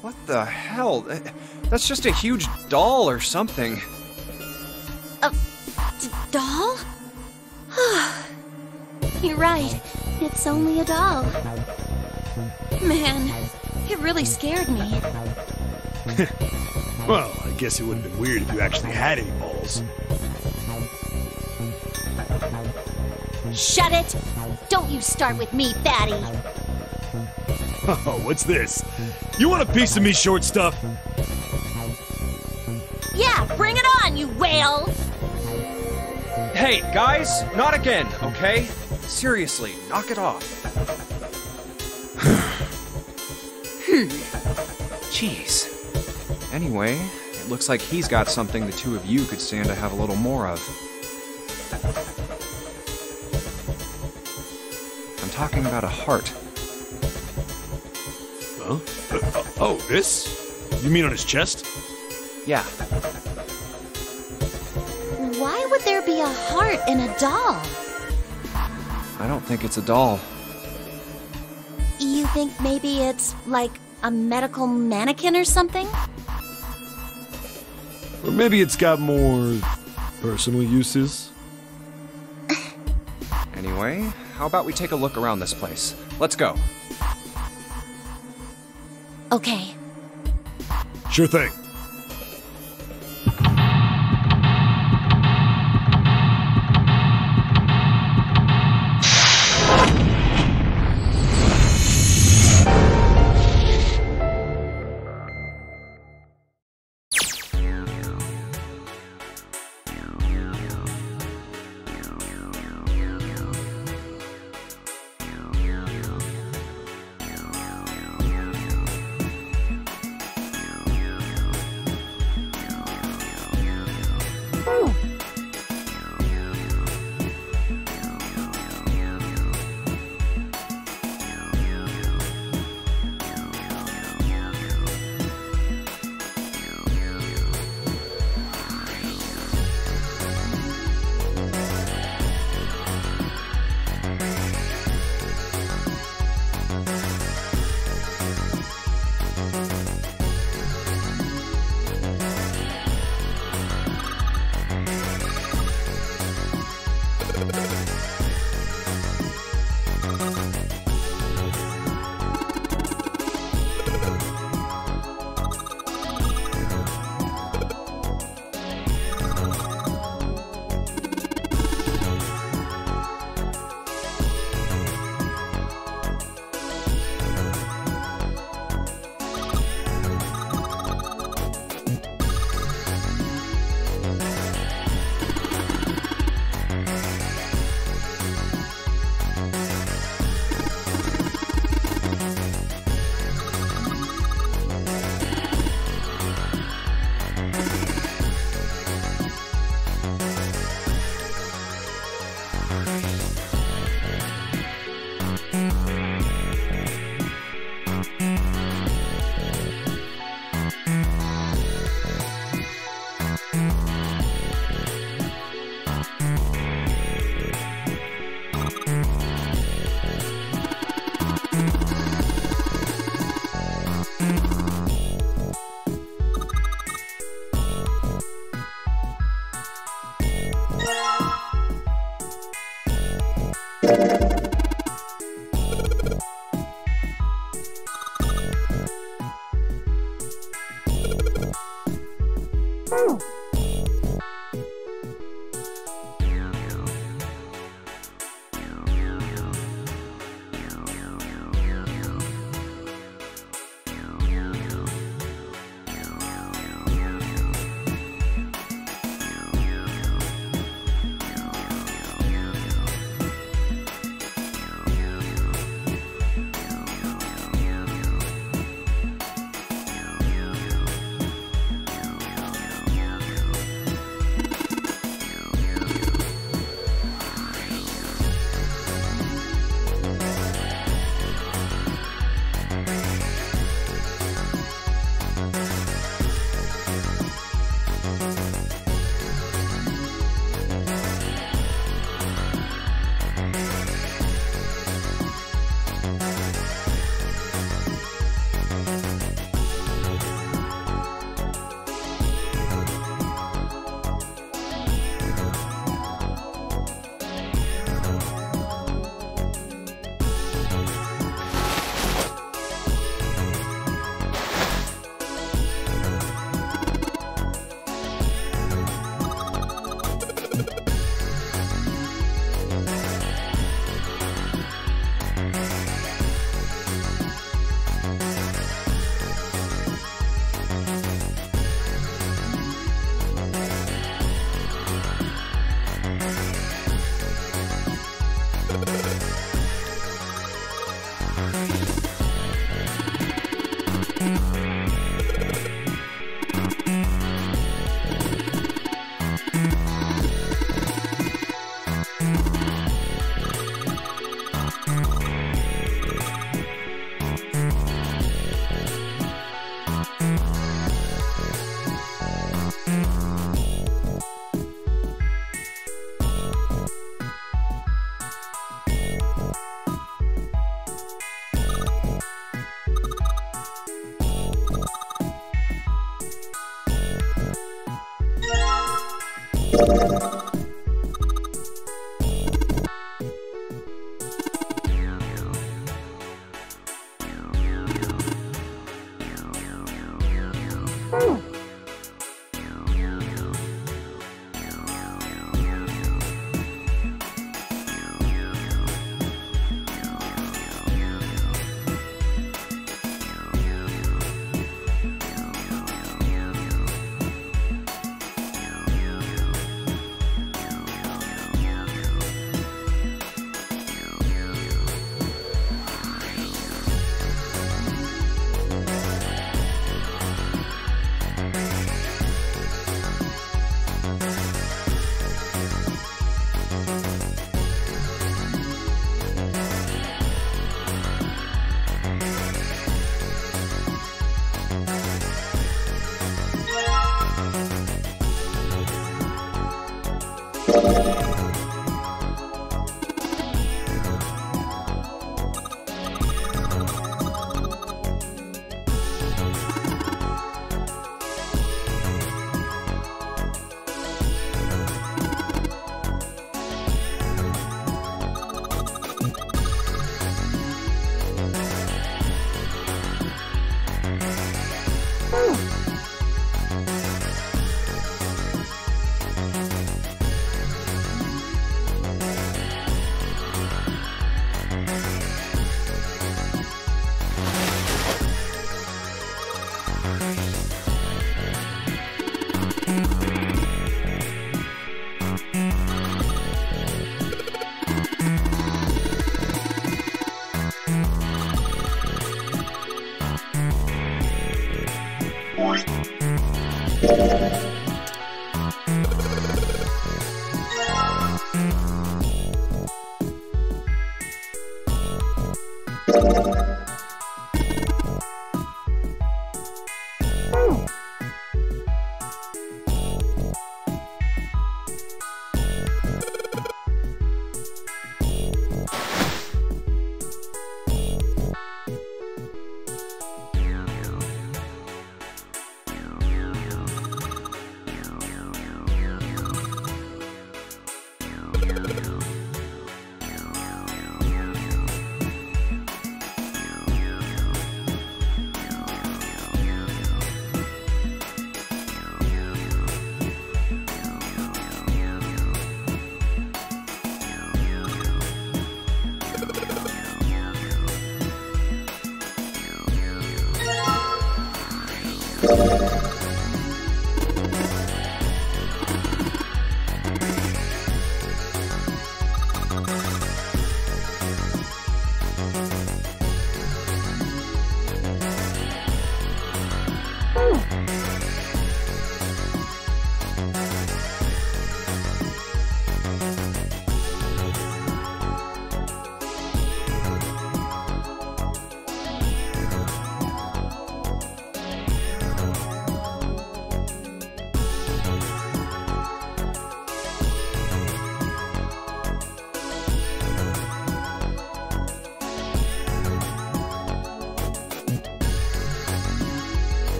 What the hell? That's just a huge doll or something. Doll? You're right. It's only a doll. Man, it really scared me. Well, I guess it would have been weird if you actually had any balls. Shut it! Don't you start with me, fatty. Oh, what's this? You want a piece of me, short stuff? Yeah, bring it on, you whale! Hey, guys, not again, okay? Seriously, knock it off. Jeez. Anyway, it looks like he's got something the two of you could stand to have a little more of. I'm talking about a heart. Huh? Oh, this? You mean on his chest? Yeah. Why would there be a heart in a doll? I don't think it's a doll. You think maybe it's like a medical mannequin or something? Or maybe it's got more personal uses? Anyway, how about we take a look around this place? Let's go. Okay. Sure thing.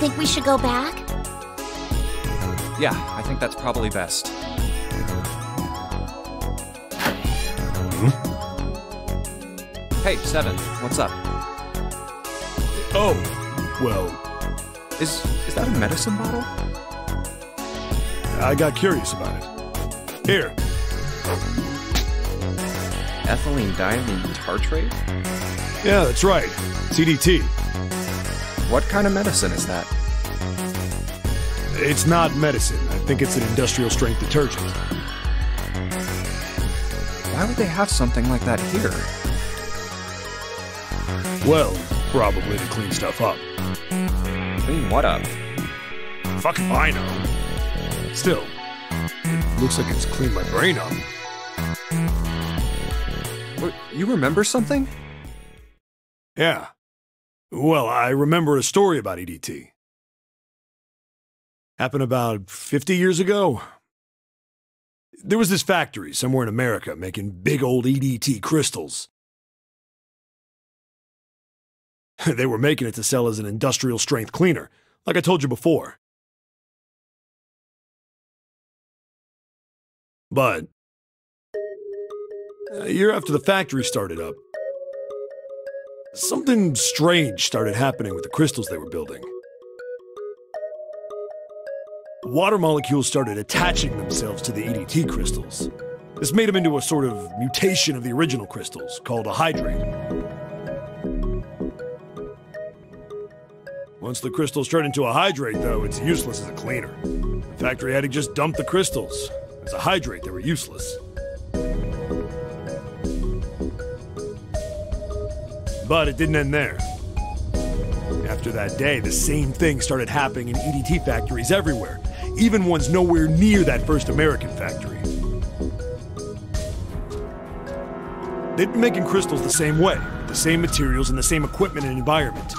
think we should go back? Yeah, I think that's probably best. Hey, Seven, what's up? Oh, well, Is that a medicine bottle? I got curious about it. Here. Ethylene diamine tartrate? Yeah, that's right. CDT. What kind of medicine is that? It's not medicine. I think it's an industrial strength detergent. Why would they have something like that here? Well, probably to clean stuff up. Clean what up? Fuck if I know. Still, it looks like it's cleaned my brain up. What, you remember something? Yeah. Well, I remember a story about EDT. Happened about 50 years ago. There was this factory somewhere in America making big old EDT crystals. They were making it to sell as an industrial strength cleaner, like I told you before. But a year after the factory started up, something strange started happening with the crystals they were building. Water molecules started attaching themselves to the EDT crystals. This made them into a sort of mutation of the original crystals, called a hydrate. Once the crystals turn into a hydrate, though, it's useless as a cleaner. The factory had to just dump the crystals. As a hydrate, they were useless. But it didn't end there. After that day, the same thing started happening in EDT factories everywhere, even ones nowhere near that first American factory. They'd been making crystals the same way, with the same materials and the same equipment and environment.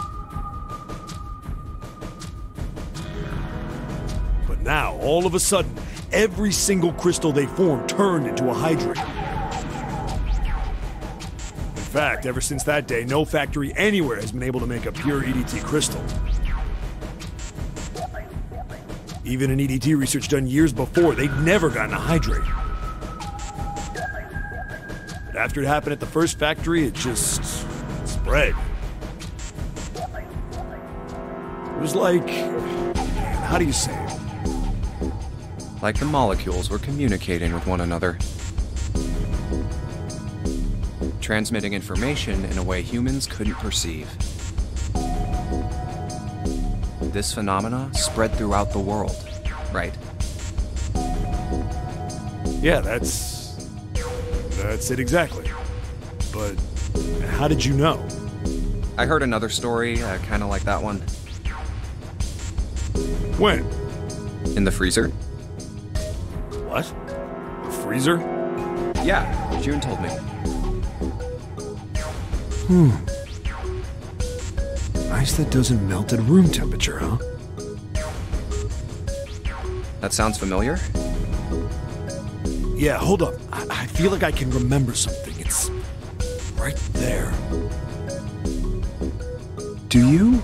But now, all of a sudden, every single crystal they formed turned into a hydrate. In fact, ever since that day, no factory anywhere has been able to make a pure EDT crystal. Even in EDT research done years before, they'd never gotten a hydrate. But after it happened at the first factory, it just spread. It was like, how do you say it? Like the molecules were communicating with one another. Transmitting information in a way humans couldn't perceive. This phenomena spread throughout the world, right? Yeah, that's it exactly. But how did you know? I heard another story, kind of like that one. When? In the freezer? What? A freezer? Yeah, June told me. Ice that doesn't melt at room temperature, huh? That sounds familiar? Yeah, hold up. I feel like I can remember something. It's right there. Do you?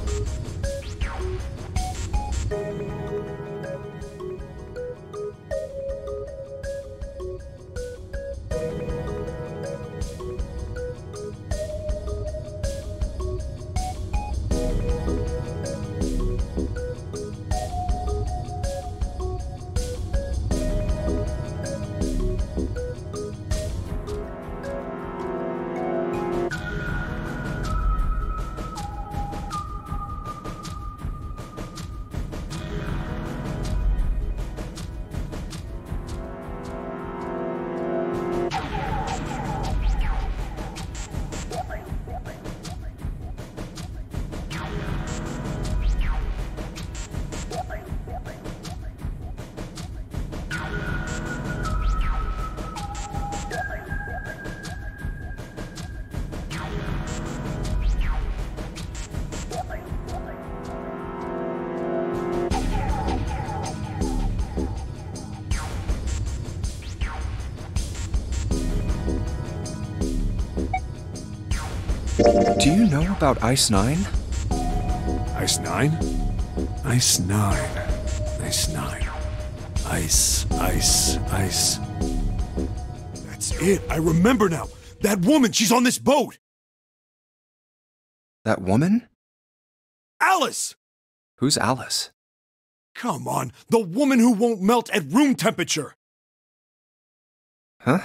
Do you know about Ice 9? Ice 9? Ice 9. Ice 9. Ice, ice, ice. That's it. I remember now. That woman, she's on this boat. That woman? Alice! Who's Alice? Come on, the woman who won't melt at room temperature. Huh?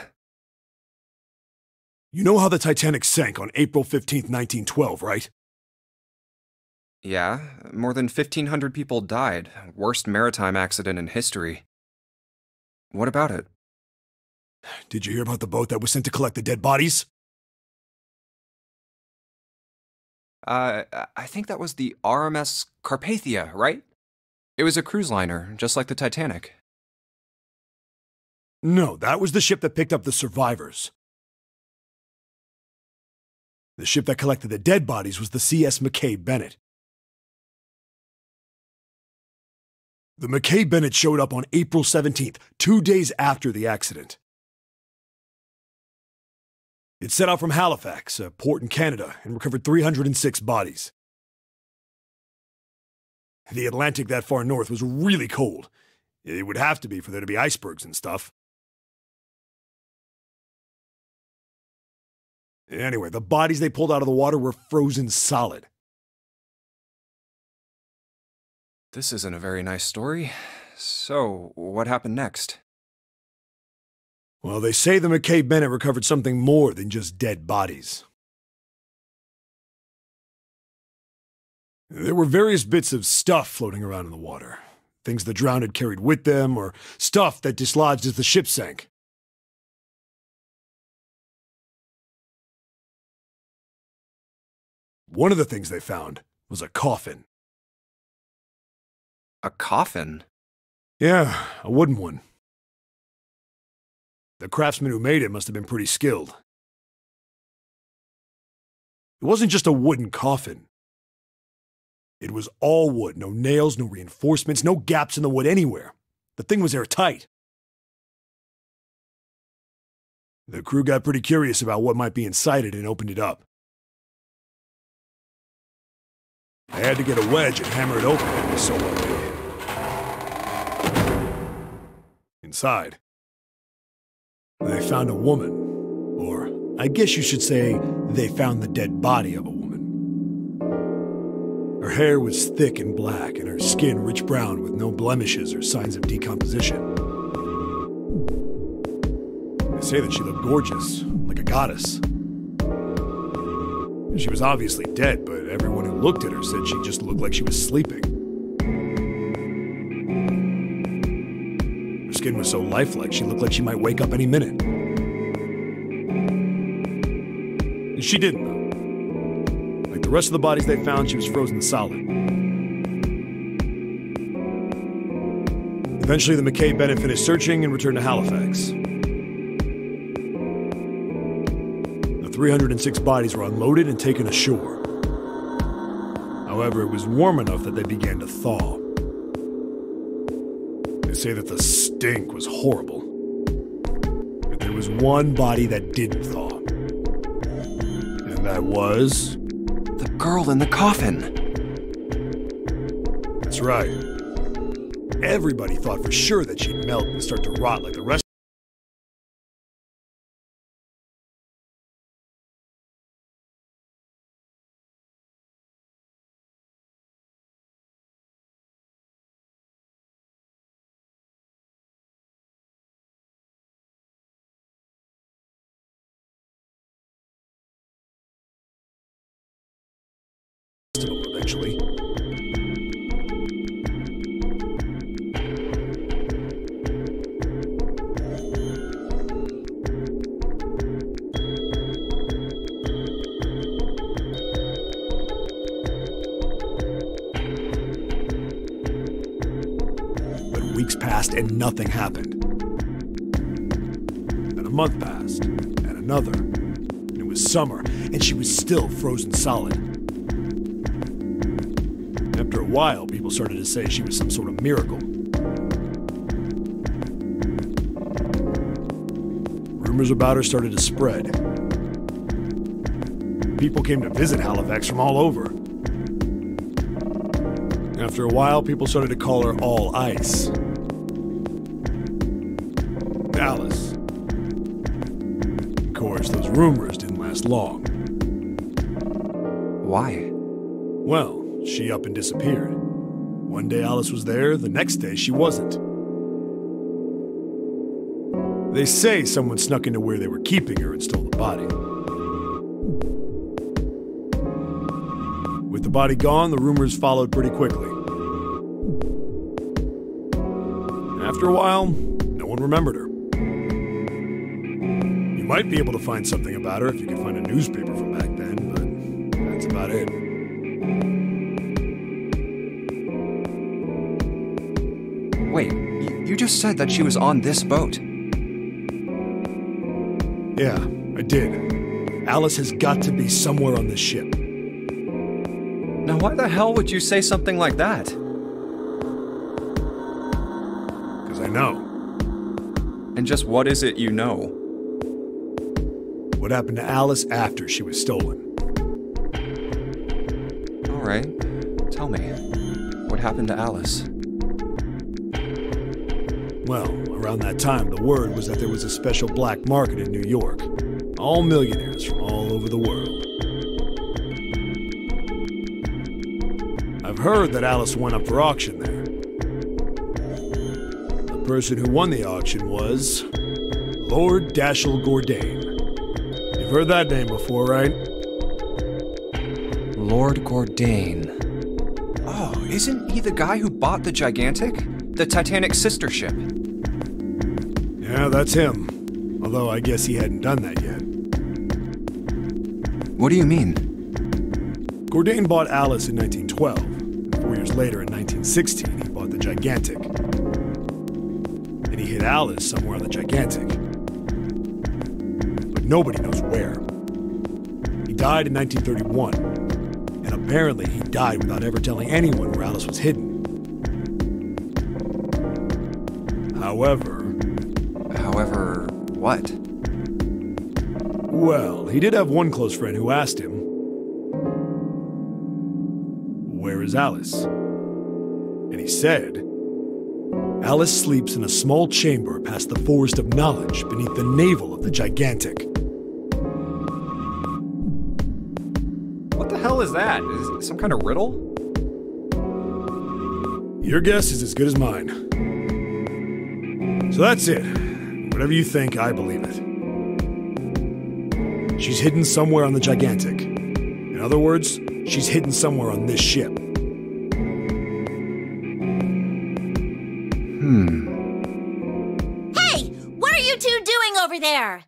You know how the Titanic sank on April 15th, 1912, right? Yeah, more than 1,500 people died. Worst maritime accident in history. What about it? Did you hear about the boat that was sent to collect the dead bodies? I think that was the RMS Carpathia, right? It was a cruise liner, just like the Titanic. No, that was the ship that picked up the survivors. The ship that collected the dead bodies was the CS McKay Bennett. The McKay Bennett showed up on April 17th, 2 days after the accident. It set out from Halifax, a port in Canada, and recovered 306 bodies. The Atlantic that far north was really cold. It would have to be for there to be icebergs and stuff. Anyway, the bodies they pulled out of the water were frozen solid. This isn't a very nice story. So, what happened next? Well, they say the McKay Bennett recovered something more than just dead bodies. There were various bits of stuff floating around in the water. Things the drowned had carried with them, or stuff that dislodged as the ship sank. One of the things they found was a coffin. A coffin? Yeah, a wooden one. The craftsman who made it must have been pretty skilled. It wasn't just a wooden coffin. It was all wood, no nails, no reinforcements, no gaps in the wood anywhere. The thing was airtight. The crew got pretty curious about what might be inside it and opened it up. I had to get a wedge and hammer it open. It was so heavy. Inside, they found a woman. Or, I guess you should say, they found the dead body of a woman. Her hair was thick and black, and her skin rich brown with no blemishes or signs of decomposition. They say that she looked gorgeous, like a goddess. She was obviously dead, but everyone who looked at her said she just looked like she was sleeping. Her skin was so lifelike, she looked like she might wake up any minute. She didn't, though. Like the rest of the bodies they found, she was frozen solid. Eventually, the McKay Bennett finished searching and returned to Halifax. The 306 bodies were unloaded and taken ashore. However, it was warm enough that they began to thaw. They say that the stink was horrible. But there was one body that didn't thaw. And that was... the girl in the coffin. That's right. Everybody thought for sure that she'd melt and start to rot like the rest. Eventually. But weeks passed and nothing happened. Then a month passed, and another. And it was summer, and she was still frozen solid. After a while, people started to say she was some sort of miracle. Rumors about her started to spread. People came to visit Halifax from all over. After a while, people started to call her All Ice. Alice. Of course, those rumors didn't last long. Why? Well, she up and disappeared. One day Alice was there, the next day she wasn't. They say someone snuck into where they were keeping her and stole the body. With the body gone, the rumors followed pretty quickly. After a while, no one remembered her. You might be able to find something about her if you can find a newspaper from back then, but that's about it. Wait, you just said that she was on this boat. Yeah, I did. Alice has got to be somewhere on this ship. Now why the hell would you say something like that? Because I know. And just what is it you know? What happened to Alice after she was stolen? Alright, tell me. What happened to Alice? Well, around that time, the word was that there was a special black market in New York. All millionaires from all over the world. I've heard that Alice went up for auction there. The person who won the auction was Lord Dashiell Gordain. You've heard that name before, right? Lord Gordain. Oh, isn't he the guy who bought the Gigantic? The Titanic's sister ship? Yeah, that's him. Although I guess he hadn't done that yet. What do you mean? Gordain bought Alice in 1912. 4 years later, in 1916, he bought the Gigantic. And he hid Alice somewhere on the Gigantic. But nobody knows where. He died in 1931. And apparently he died without ever telling anyone where Alice was hidden. However, what? Well, he did have one close friend who asked him, "Where is Alice?" And he said, "Alice sleeps in a small chamber past the Forest of Knowledge beneath the navel of the Gigantic." What the hell is that? Is it some kind of riddle? Your guess is as good as mine. So that's it. Whatever you think, I believe it. She's hidden somewhere on the Gigantic. In other words, she's hidden somewhere on this ship. Hey! What are you two doing over there?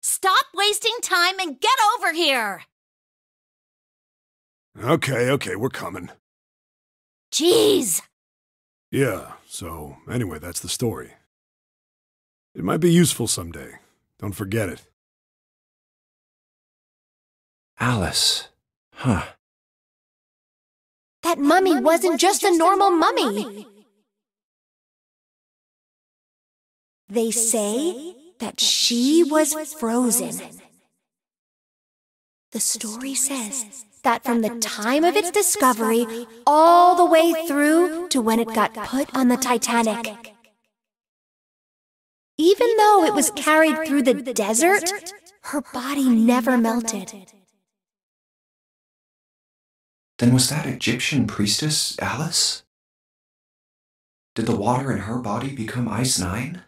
Stop wasting time and get over here! Okay, we're coming. Jeez! Yeah, so anyway, that's the story. It might be useful someday. Don't forget it. Alice. Huh. That mummy wasn't just a normal mummy. They say that she was frozen. The story says that from the time of its discovery all the way through to when it got put on the Titanic. Even though it was carried through the desert, her body never melted. Then was that Egyptian priestess Alice? Did the water in her body become Ice 9?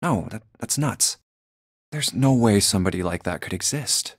No, that's nuts. There's no way somebody like that could exist.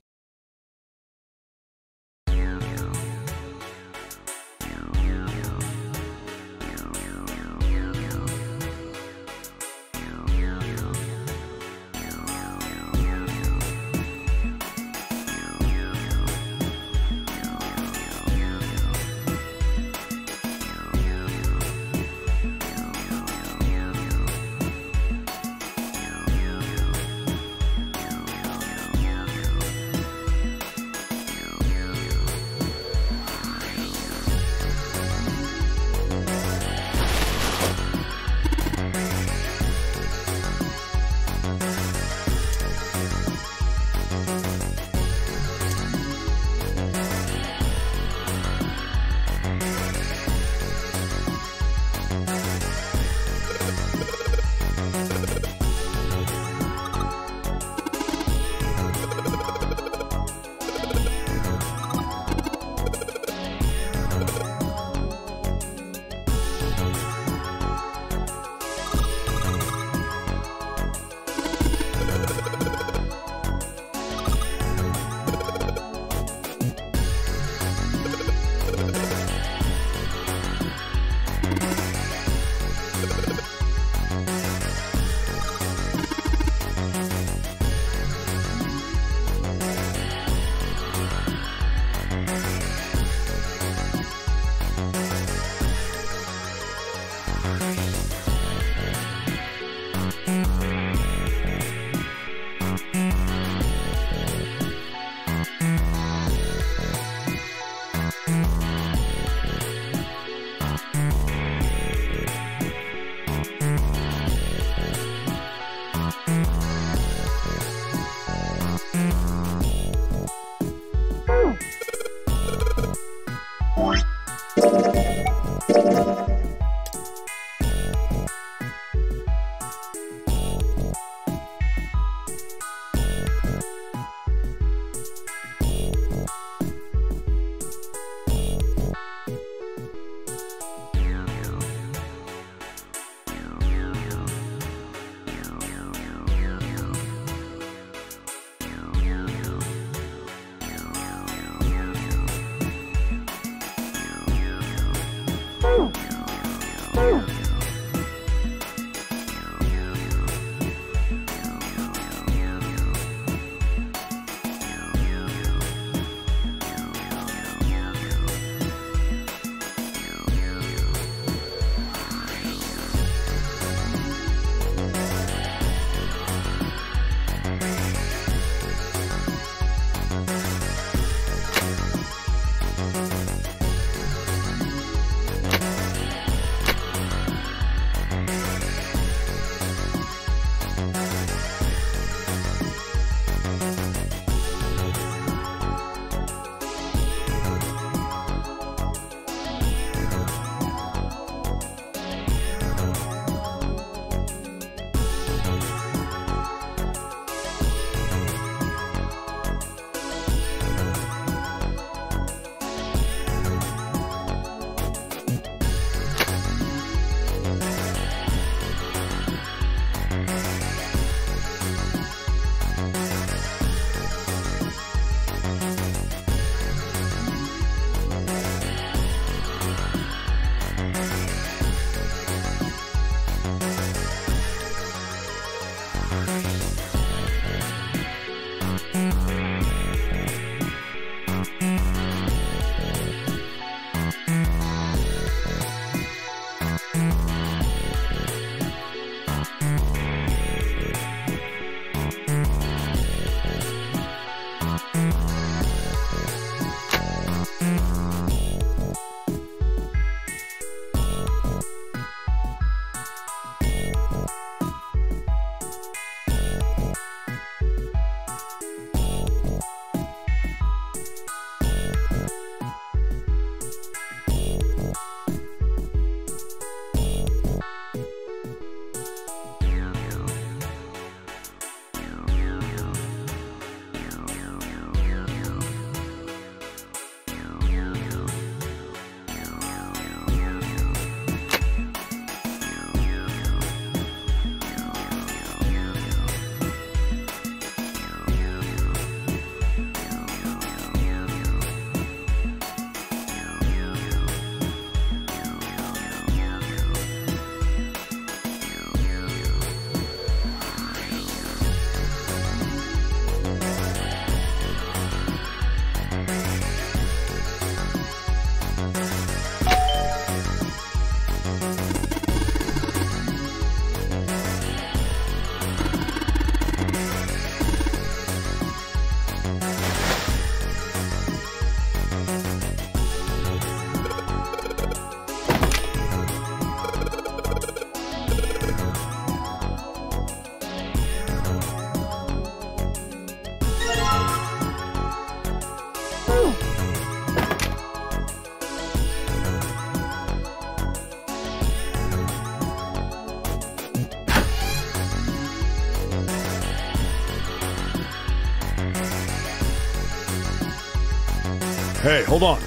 Hey, hold on.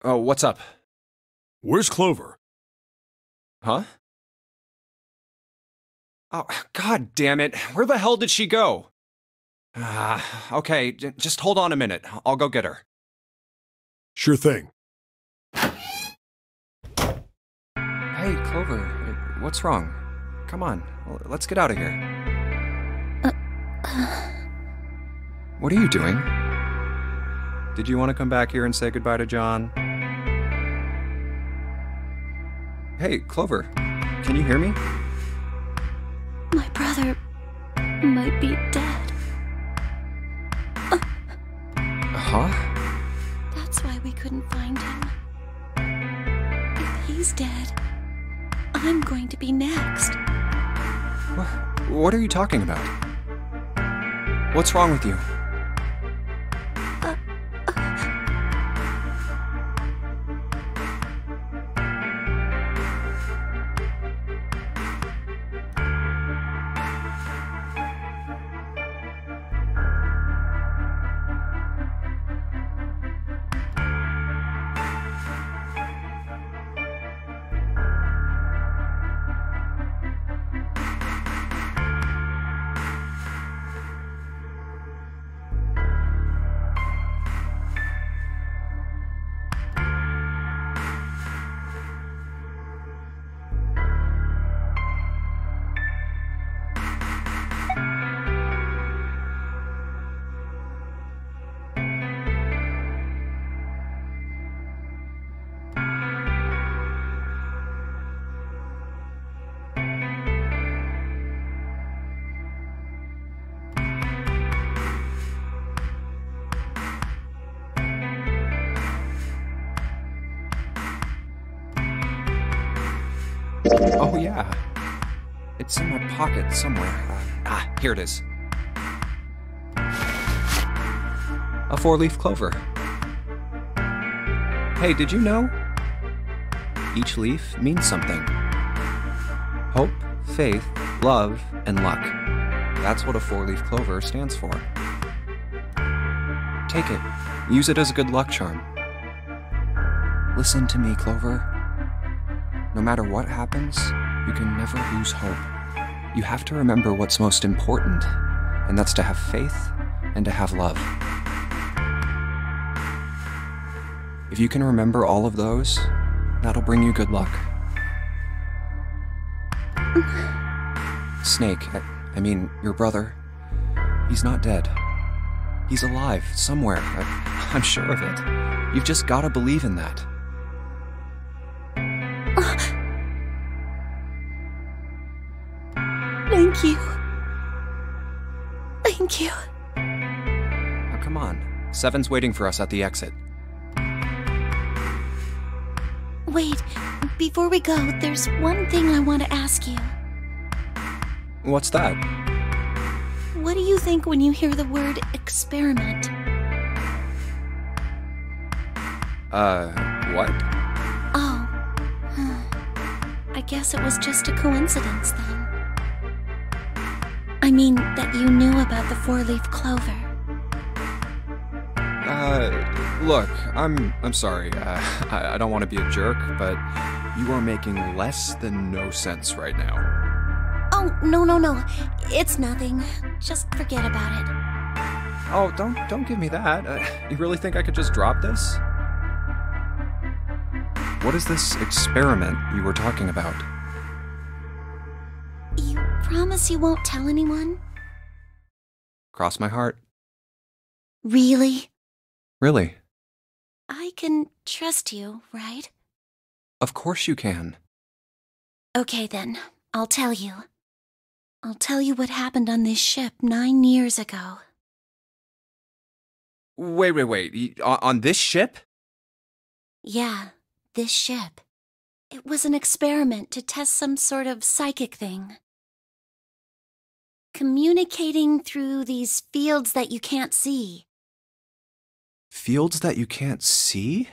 Oh, what's up? Where's Clover? Huh? Oh, god damn it. Where the hell did she go? Okay, just hold on a minute. I'll go get her. Sure thing. Hey, Clover, what's wrong? Come on, let's get out of here. What are you doing? Did you want to come back here and say goodbye to John? Hey, Clover, can you hear me? My brother might be dead. Huh? That's why we couldn't find him. If he's dead, I'm going to be next. What are you talking about? What's wrong with you? Oh, yeah. It's in my pocket somewhere. Here it is. A 4-leaf clover. Hey, did you know? Each leaf means something. Hope, faith, love, and luck. That's what a 4-leaf clover stands for. Take it. Use it as a good luck charm. Listen to me, Clover. No matter what happens, you can never lose hope. You have to remember what's most important, and that's to have faith and to have love. If you can remember all of those, that'll bring you good luck. Snake, I mean, your brother, he's not dead. He's alive, somewhere. I'm sure of it. You've just gotta believe in that. Thank you. Thank you. Now, come on. Seven's waiting for us at the exit. Wait, before we go, there's one thing I want to ask you. What's that? What do you think when you hear the word experiment? What? Oh. I guess it was just a coincidence then. I mean, that you knew about the 4-leaf clover. Look, I'm sorry. I don't want to be a jerk, but you are making less than no sense right now. Oh, no. It's nothing. Just forget about it. Oh, don't give me that. You really think I could just drop this? What is this experiment you were talking about? You promise you won't tell anyone? Cross my heart. Really? Really? I can trust you, right? Of course you can. Okay then, I'll tell you. I'll tell you what happened on this ship 9 years ago. Wait. On this ship? Yeah, this ship. It was an experiment to test some sort of psychic thing. Communicating through these fields that you can't see. Fields that you can't see?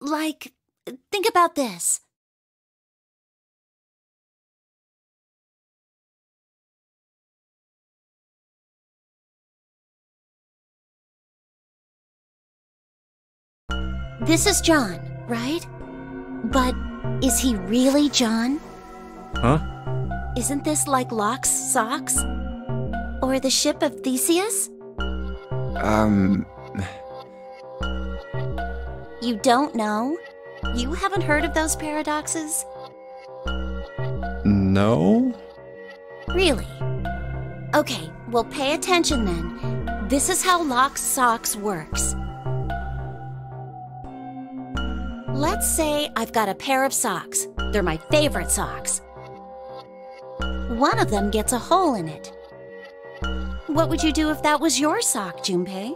Like, think about this. This is John, right? But is he really John? Huh? Isn't this like Locke's socks? Or the ship of Theseus? You don't know? You haven't heard of those paradoxes? No? Really? Okay, well pay attention then. This is how Locke's socks works. Let's say I've got a pair of socks. They're my favorite socks. One of them gets a hole in it. What would you do if that was your sock, Junpei?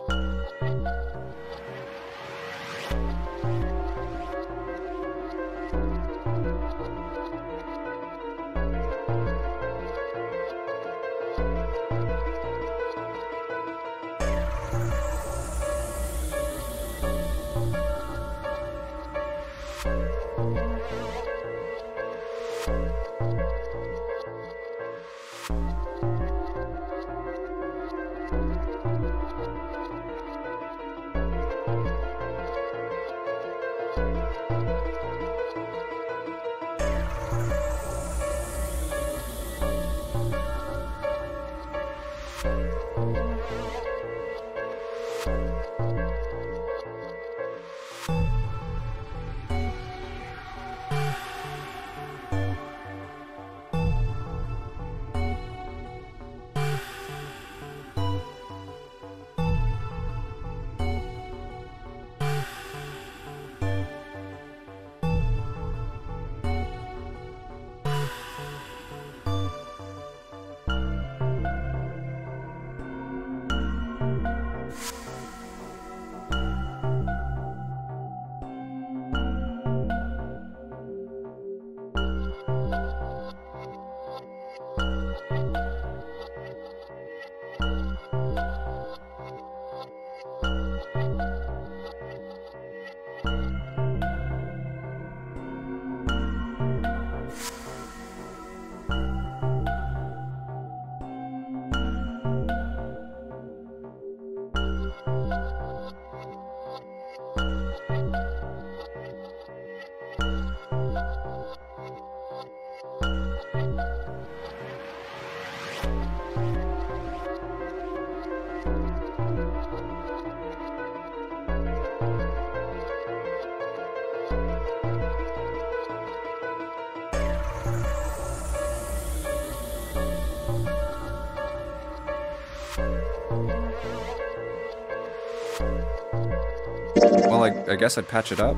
Well, I guess I'd patch it up.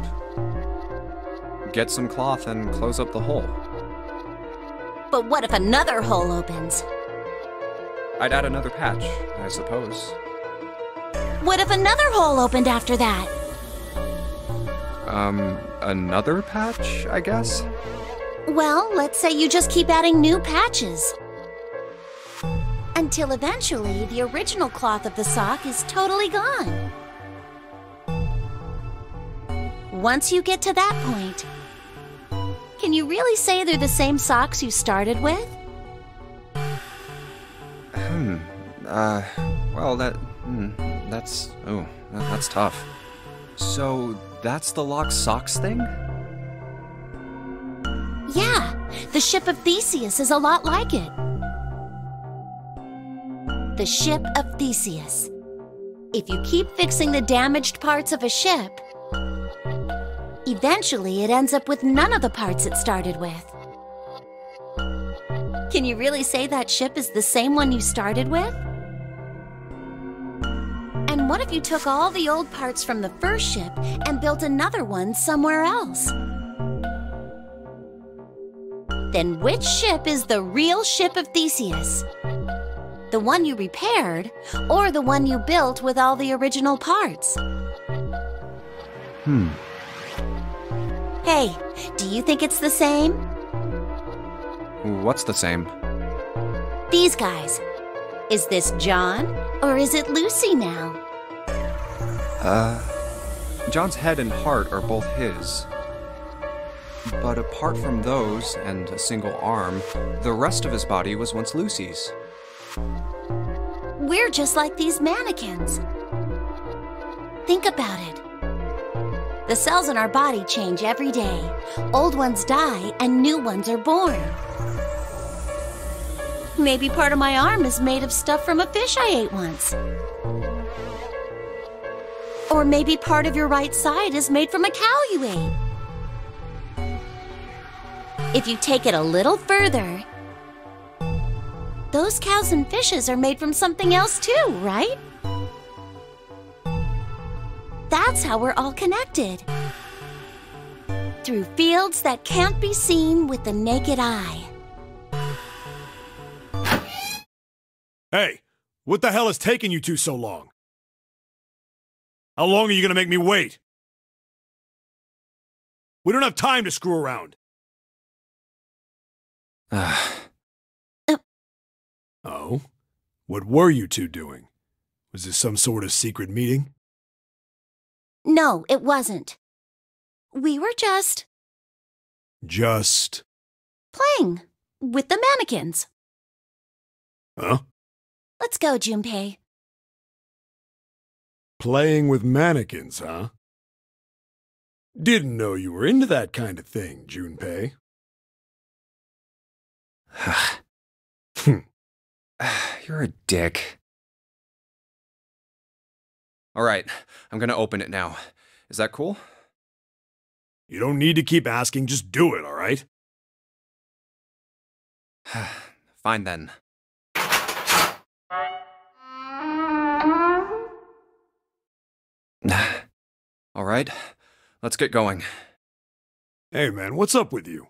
Get some cloth and close up the hole. But what if another hole opens? I'd add another patch, I suppose. What if another hole opened after that? Another patch, I guess? Well, let's say you just keep adding new patches. Until eventually, the original cloth of the sock is totally gone. Once you get to that point, can you really say they're the same socks you started with? Well, that's tough. So, that's the Locke's socks thing? Yeah, the ship of Theseus is a lot like it. The ship of Theseus. If you keep fixing the damaged parts of a ship, eventually it ends up with none of the parts it started with. Can you really say that ship is the same one you started with? And what if you took all the old parts from the first ship and built another one somewhere else? Then which ship is the real ship of Theseus? The one you repaired, or the one you built with all the original parts? Hey, do you think it's the same? What's the same? These guys. Is this John, or is it Lucy now? John's head and heart are both his. But apart from those and a single arm, the rest of his body was once Lucy's. We're just like these mannequins. Think about it. The cells in our body change every day. Old ones die and new ones are born. Maybe part of my arm is made of stuff from a fish I ate once. Or maybe part of your right side is made from a cow you ate. If you take it a little further, those cows and fishes are made from something else too, right? That's how we're all connected. Through fields that can't be seen with the naked eye. Hey, what the hell is taking you two so long? How long are you gonna make me wait? We don't have time to screw around. Oh? What were you two doing? Was this some sort of secret meeting? No, it wasn't. We were just playing with the mannequins. Huh? Let's go, Junpei. Playing with mannequins, huh? Didn't know you were into that kind of thing, Junpei. You're a dick. Alright, I'm gonna open it now. Is that cool? You don't need to keep asking, just do it, alright? Fine then. Alright, let's get going. Hey man, what's up with you?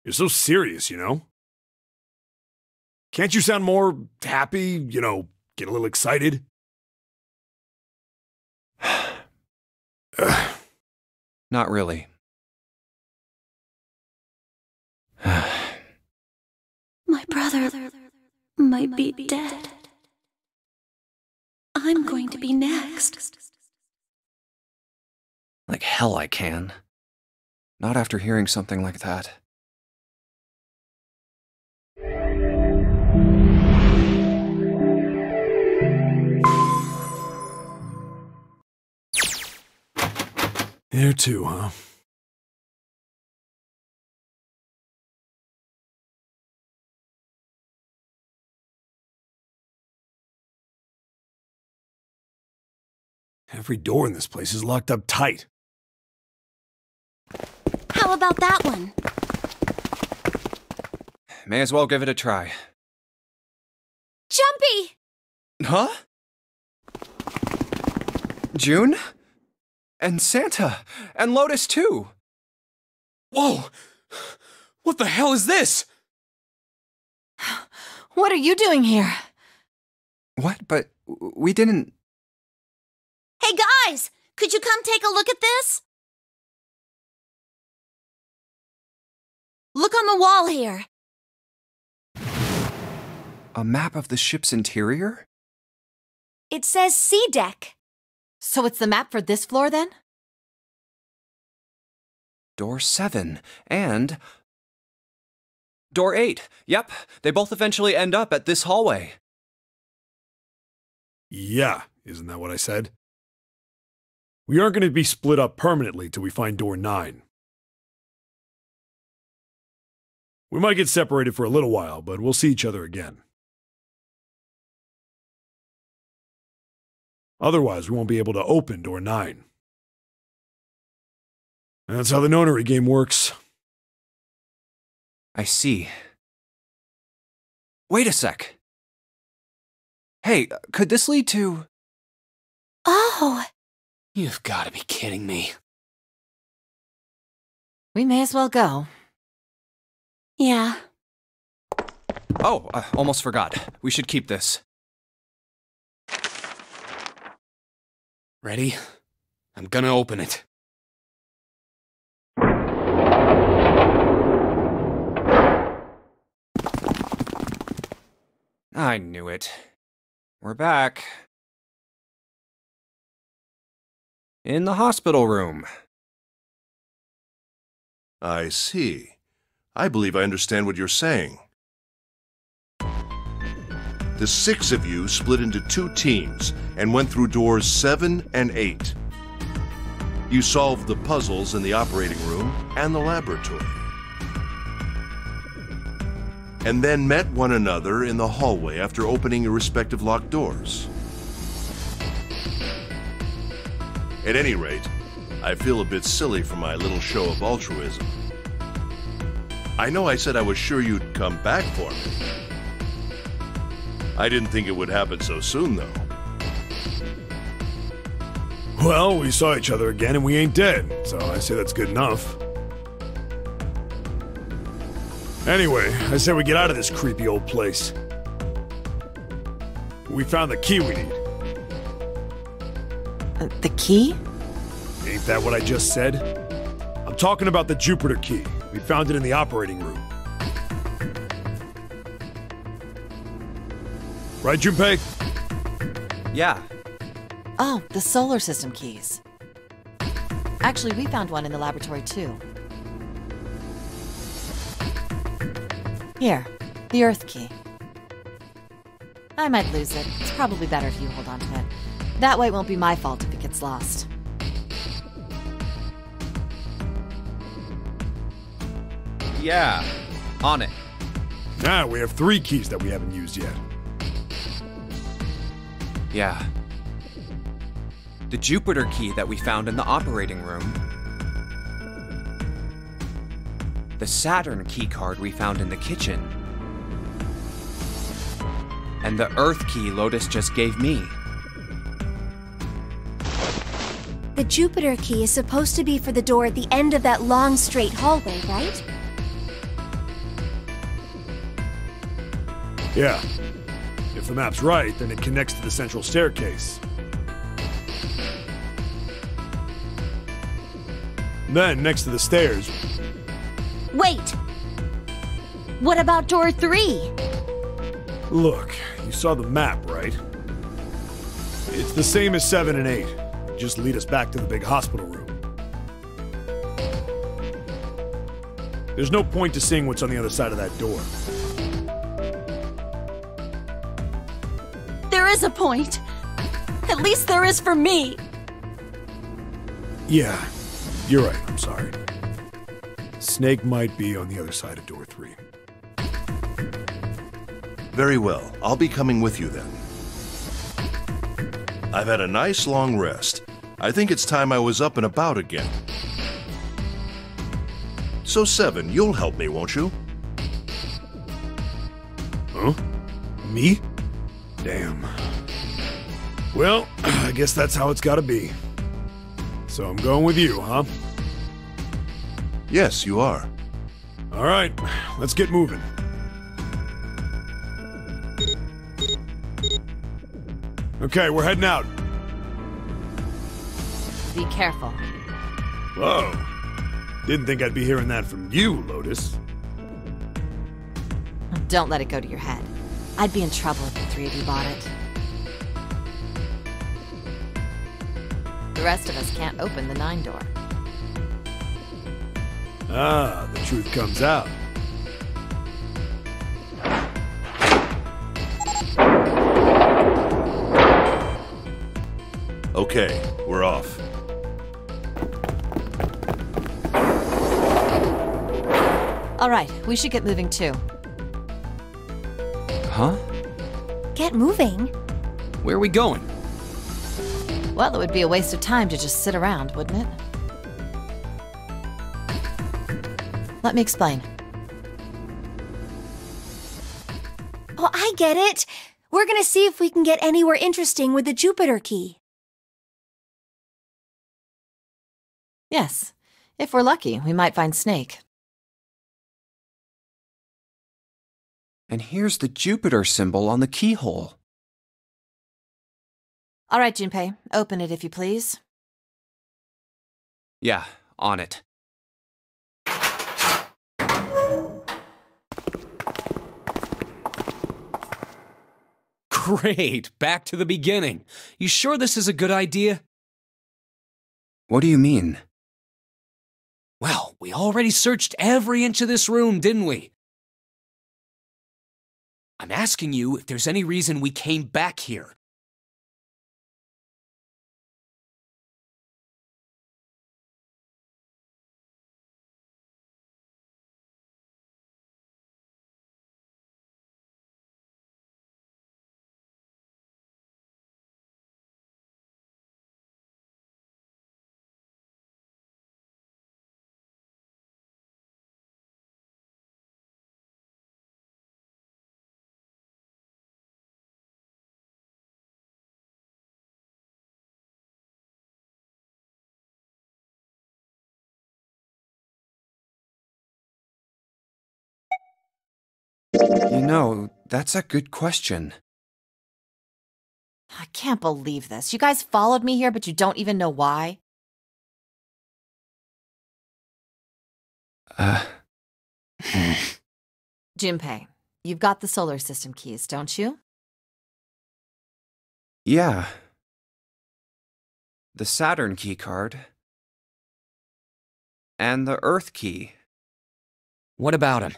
You're so serious, you know? Can't you sound more happy, get a little excited? Not really. My brother might be dead. I'm going to be next. Like hell I can. Not after hearing something like that. There too, huh? Every door in this place is locked up tight. How about that one? May as well give it a try. Jumpy! Huh? June? And Santa. And Lotus too. Whoa! What the hell is this? What are you doing here? What? But we didn't... Hey guys! Could you come take a look at this? Look on the wall here. A map of the ship's interior? It says C deck. So it's the map for this floor then? Door 7 and... Door 8. Yep, they both eventually end up at this hallway. Yeah, isn't that what I said? We aren't going to be split up permanently till we find door 9. We might get separated for a little while, but we'll see each other again. Otherwise, we won't be able to open door 9. And that's how the nonary game works. I see. Wait a sec. Hey, could this lead to... Oh! You've got to be kidding me. We may as well go. Yeah. Oh, almost forgot. We should keep this. Ready? I'm gonna open it. I knew it. We're back. In the hospital room. I see. I believe I understand what you're saying. The 6 of you split into 2 teams and went through doors 7 and 8. You solved the puzzles in the operating room and the laboratory. And then met one another in the hallway after opening your respective locked doors. At any rate, I feel a bit silly for my little show of altruism. I know I said I was sure you'd come back for me. I didn't think it would happen so soon, though. Well, we saw each other again and we ain't dead, so I say that's good enough. Anyway, I say we get out of this creepy old place. We found the key we need. The key? Ain't that what I just said? I'm talking about the Jupiter key. We found it in the operating room. Right, Junpei? Yeah. Oh, the solar system keys. Actually, we found one in the laboratory too. Here, the Earth key. I might lose it. It's probably better if you hold on to it. That way it won't be my fault if it gets lost. Yeah. On it. Now we have 3 keys that we haven't used yet. Yeah. The Jupiter key that we found in the operating room. The Saturn key card we found in the kitchen. And the Earth key Lotus just gave me. The Jupiter key is supposed to be for the door at the end of that long, straight hallway, right? Yeah. If the map's right, then it connects to the central staircase. Then, next to the stairs... Wait! What about door 3? Look, you saw the map, right? It's the same as 7 and 8. Just lead us back to the big hospital room. There's no point to seeing what's on the other side of that door. There is a point. At least there is for me. Yeah, you're right, I'm sorry. Snake might be on the other side of door 3. Very well. I'll be coming with you then. I've had a nice long rest. I think it's time I was up and about again. So 7, you'll help me, won't you? Huh? Me? Damn. Well, I guess that's how it's gotta be. So I'm going with you, huh? Yes, you are. All right, let's get moving. Okay, we're heading out. Be careful. Whoa. Didn't think I'd be hearing that from you, Lotus. Don't let it go to your head. I'd be in trouble if the 3 of you bought it. The rest of us can't open the 9 door. Ah, the truth comes out. Okay, we're off. All right, we should get moving too. Huh? Get moving. Where are we going? Well, it would be a waste of time to just sit around, wouldn't it? Let me explain. Oh, I get it. We're gonna see if we can get anywhere interesting with the Jupiter key. Yes. If we're lucky, we might find Snake. And here's the Jupiter symbol on the keyhole. All right, Junpei, open it if you please. Yeah, on it. Great, back to the beginning. You sure this is a good idea? What do you mean? Well, we already searched every inch of this room, didn't we? I'm asking you if there's any reason we came back here. You know, that's a good question. I can't believe this. You guys followed me here, but you don't even know why? Junpei, you've got the solar system keys, don't you? Yeah. The Saturn key card. And the Earth key. What about him?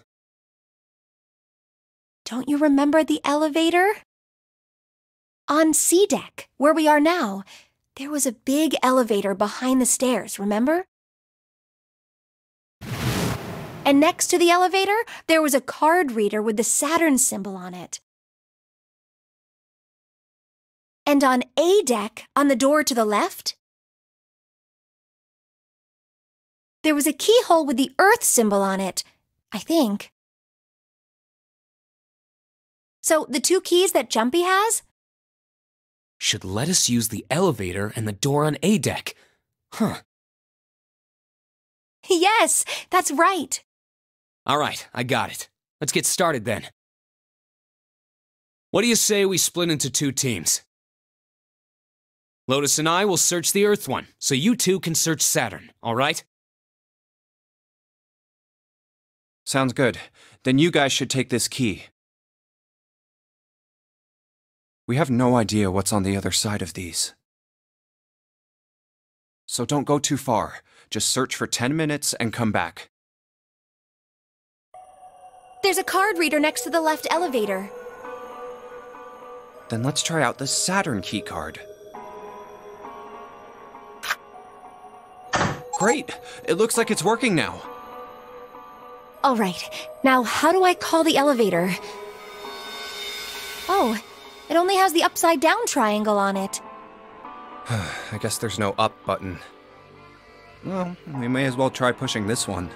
Don't you remember the elevator? On C deck, where we are now, there was a big elevator behind the stairs, remember? And next to the elevator, there was a card reader with the Saturn symbol on it. And on A deck, on the door to the left, there was a keyhole with the Earth symbol on it, I think. So the two keys that Jumpy has? Should let us use the elevator and the door on A deck. Huh. Yes, that's right. All right, I got it. Let's get started then. What do you say we split into two teams? Lotus and I will search the Earth one, so you two can search Saturn, all right? Sounds good. Then you guys should take this key. We have no idea what's on the other side of these. So don't go too far. Just search for 10 minutes and come back. There's a card reader next to the left elevator. Then let's try out the Saturn key card. Great! It looks like it's working now. All right, now how do I call the elevator? Oh, it only has the upside down triangle on it. I guess there's no up button. Well, we may as well try pushing this one.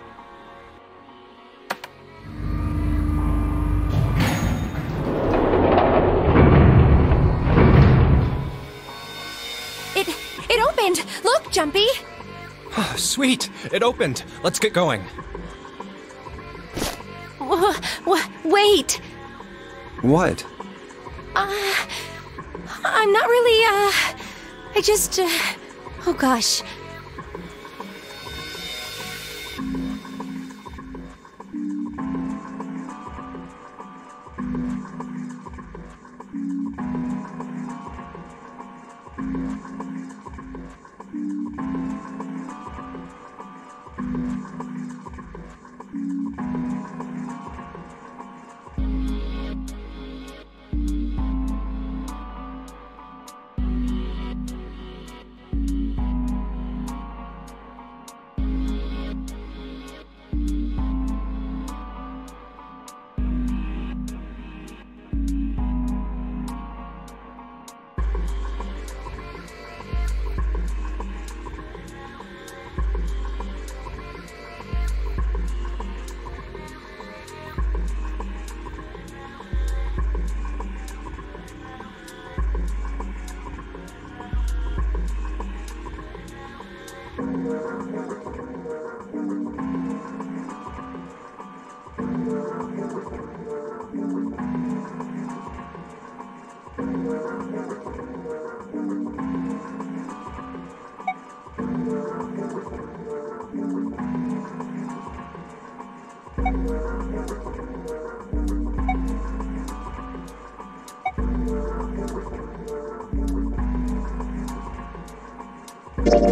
It opened! Look, Jumpy! Sweet! It opened! Let's get going. Wait! What? I'm not really, I just, oh gosh.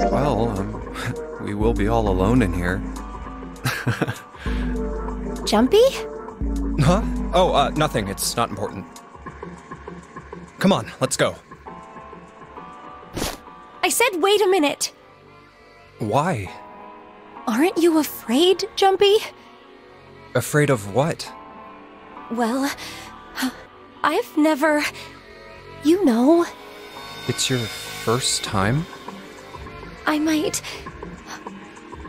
Well, you will be all alone in here. Jumpy? Huh? Oh, nothing. It's not important. Come on, let's go. I said wait a minute. Why? Aren't you afraid, Jumpy? Afraid of what? Well, I've never... You know, It's your first time? I might...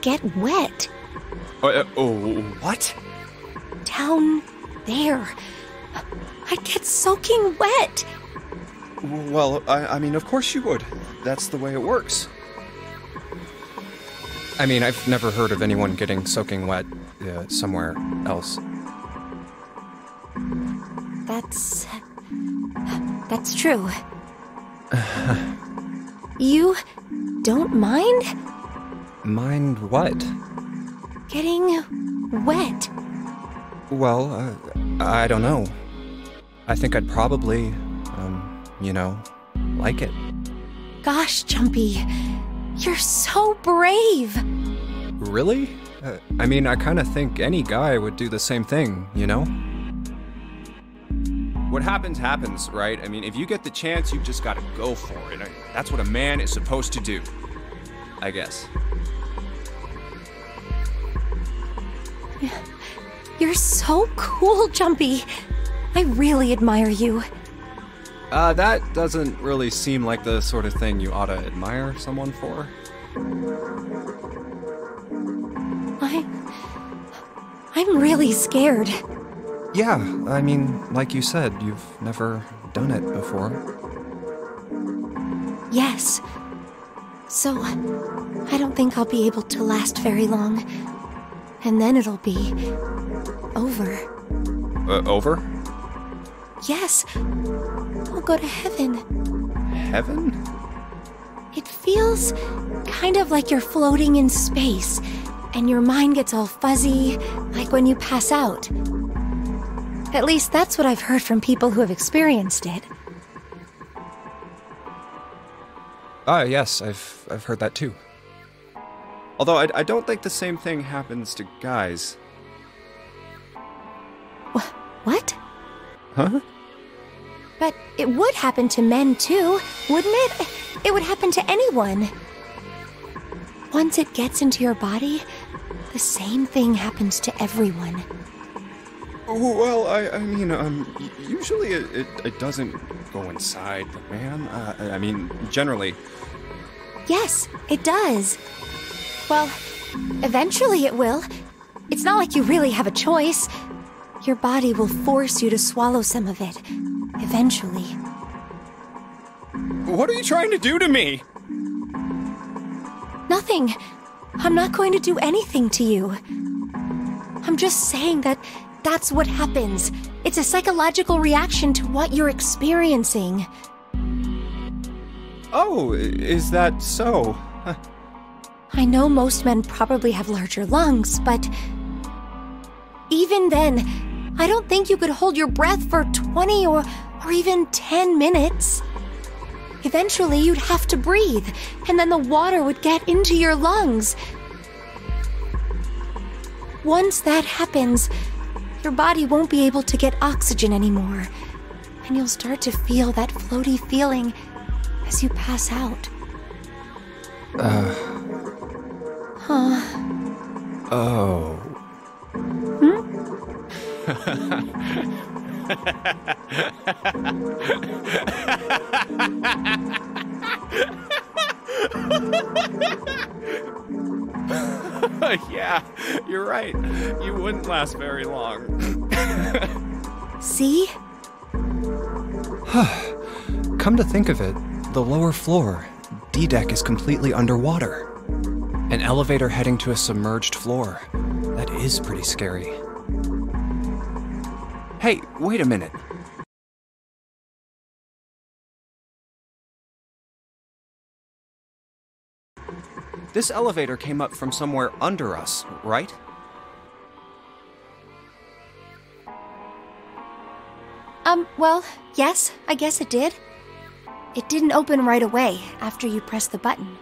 get wet. What? Down there. I'd get soaking wet. Well, I mean, of course you would. That's the way it works. I mean, I've never heard of anyone getting soaking wet somewhere else. That's true. You don't mind? Mind what? Getting wet. Well, I don't know. I think I'd probably, like it. Gosh, Jumpy, you're so brave. Really? I mean, I kind of think any guy would do the same thing, you know? What happens, happens, right? I mean, if you get the chance, you've just got to go for it. That's what a man is supposed to do, I guess. You're so cool, Jumpy. I really admire you. That doesn't really seem like the sort of thing you ought to admire someone for. I'm really scared. Yeah, I mean, like you said, you've never done it before. Yes. So, I don't think I'll be able to last very long. And then it'll be over. Over? Yes. I'll go to heaven. Heaven? It feels kind of like you're floating in space, and your mind gets all fuzzy, like when you pass out. At least that's what I've heard from people who have experienced it. Yes, I've heard that too. Although I don't think the same thing happens to guys. What? Huh? But it would happen to men too, wouldn't it? It would happen to anyone. Once it gets into your body, the same thing happens to everyone. Well, I mean, usually it doesn't go inside the man. I mean, generally. Yes, it does. Well, eventually it will. It's not like you really have a choice. Your body will force you to swallow some of it. Eventually. What are you trying to do to me? Nothing. I'm not going to do anything to you. I'm just saying that that's what happens. It's a psychological reaction to what you're experiencing. Oh, is that so? I know most men probably have larger lungs, but even then, I don't think you could hold your breath for 20 or even 10 minutes. Eventually, you'd have to breathe, and then the water would get into your lungs. Once that happens, your body won't be able to get oxygen anymore, and you'll start to feel that floaty feeling as you pass out. Oh. Yeah, you're right. You wouldn't last very long. See? Come to think of it, the lower floor, D-deck, is completely underwater. An elevator heading to a submerged floor. That is pretty scary. Hey, wait a minute. This elevator came up from somewhere under us, right? Well, yes, I guess it did. It didn't open right away after you pressed the button.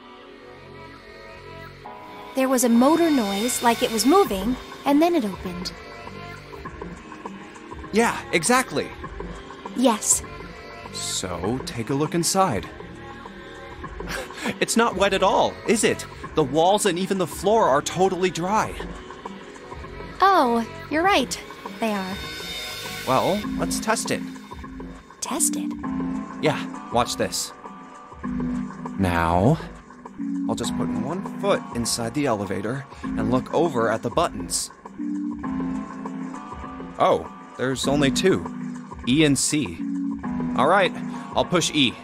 There was a motor noise, like it was moving, and then it opened. Yeah, exactly. Yes. So, take a look inside. It's not wet at all, is it? The walls and even the floor are totally dry. Oh, you're right. They are. Well, let's test it. Test it? Yeah, watch this. Now, I'll just put one foot inside the elevator and look over at the buttons. Oh, there's only two, E and C. All right, I'll push E.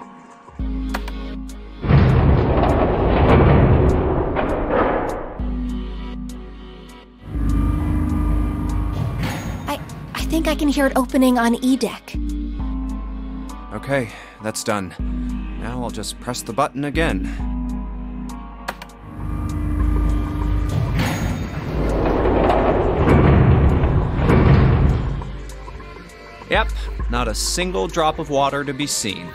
I think I can hear it opening on E deck. Okay, that's done. Now I'll just press the button again. Yep, not a single drop of water to be seen.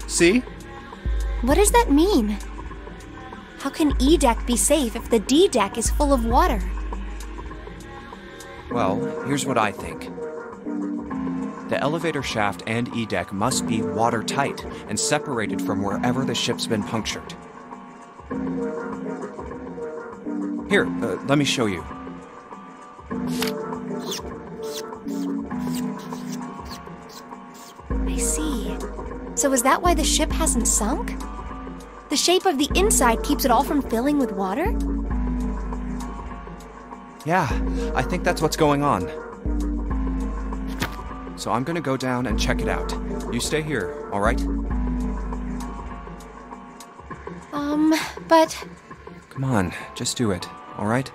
See? What does that mean? How can E deck be safe if the D deck is full of water? Well, here's what I think. The elevator shaft and E deck must be watertight and separated from wherever the ship's been punctured. Here, let me show you. I see. So is that why the ship hasn't sunk? The shape of the inside keeps it all from filling with water? Yeah, I think that's what's going on. So I'm gonna go down and check it out. You stay here, all right? But... Come on, just do it, all right?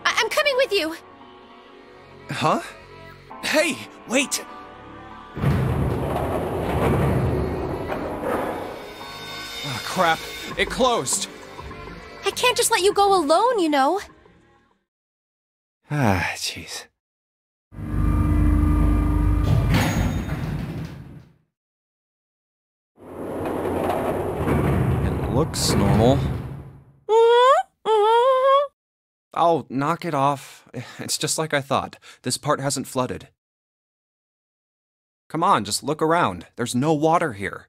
I'm coming with you! Huh? Hey, wait! Oh, crap, it closed! I can't just let you go alone, you know. Ah, jeez. It looks normal. Oh, knock it off. It's just like I thought. This part hasn't flooded. Come on, just look around. There's no water here.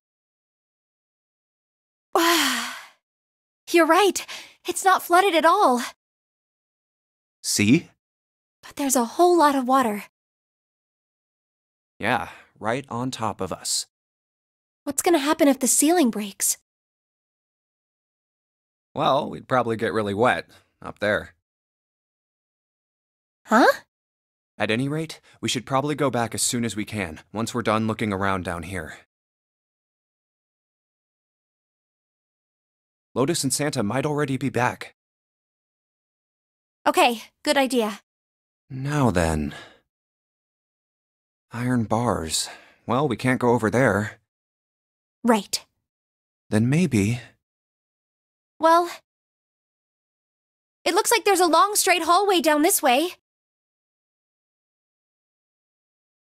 You're right. It's not flooded at all. See? But there's a whole lot of water. Yeah, right on top of us. What's gonna happen if the ceiling breaks? Well, we'd probably get really wet up there. Huh? At any rate, we should probably go back as soon as we can, once we're done looking around down here. Lotus and Santa might already be back. Okay, good idea. Now then. Iron bars. Well, we can't go over there. Right. Then maybe... Well... It looks like there's a long straight hallway down this way.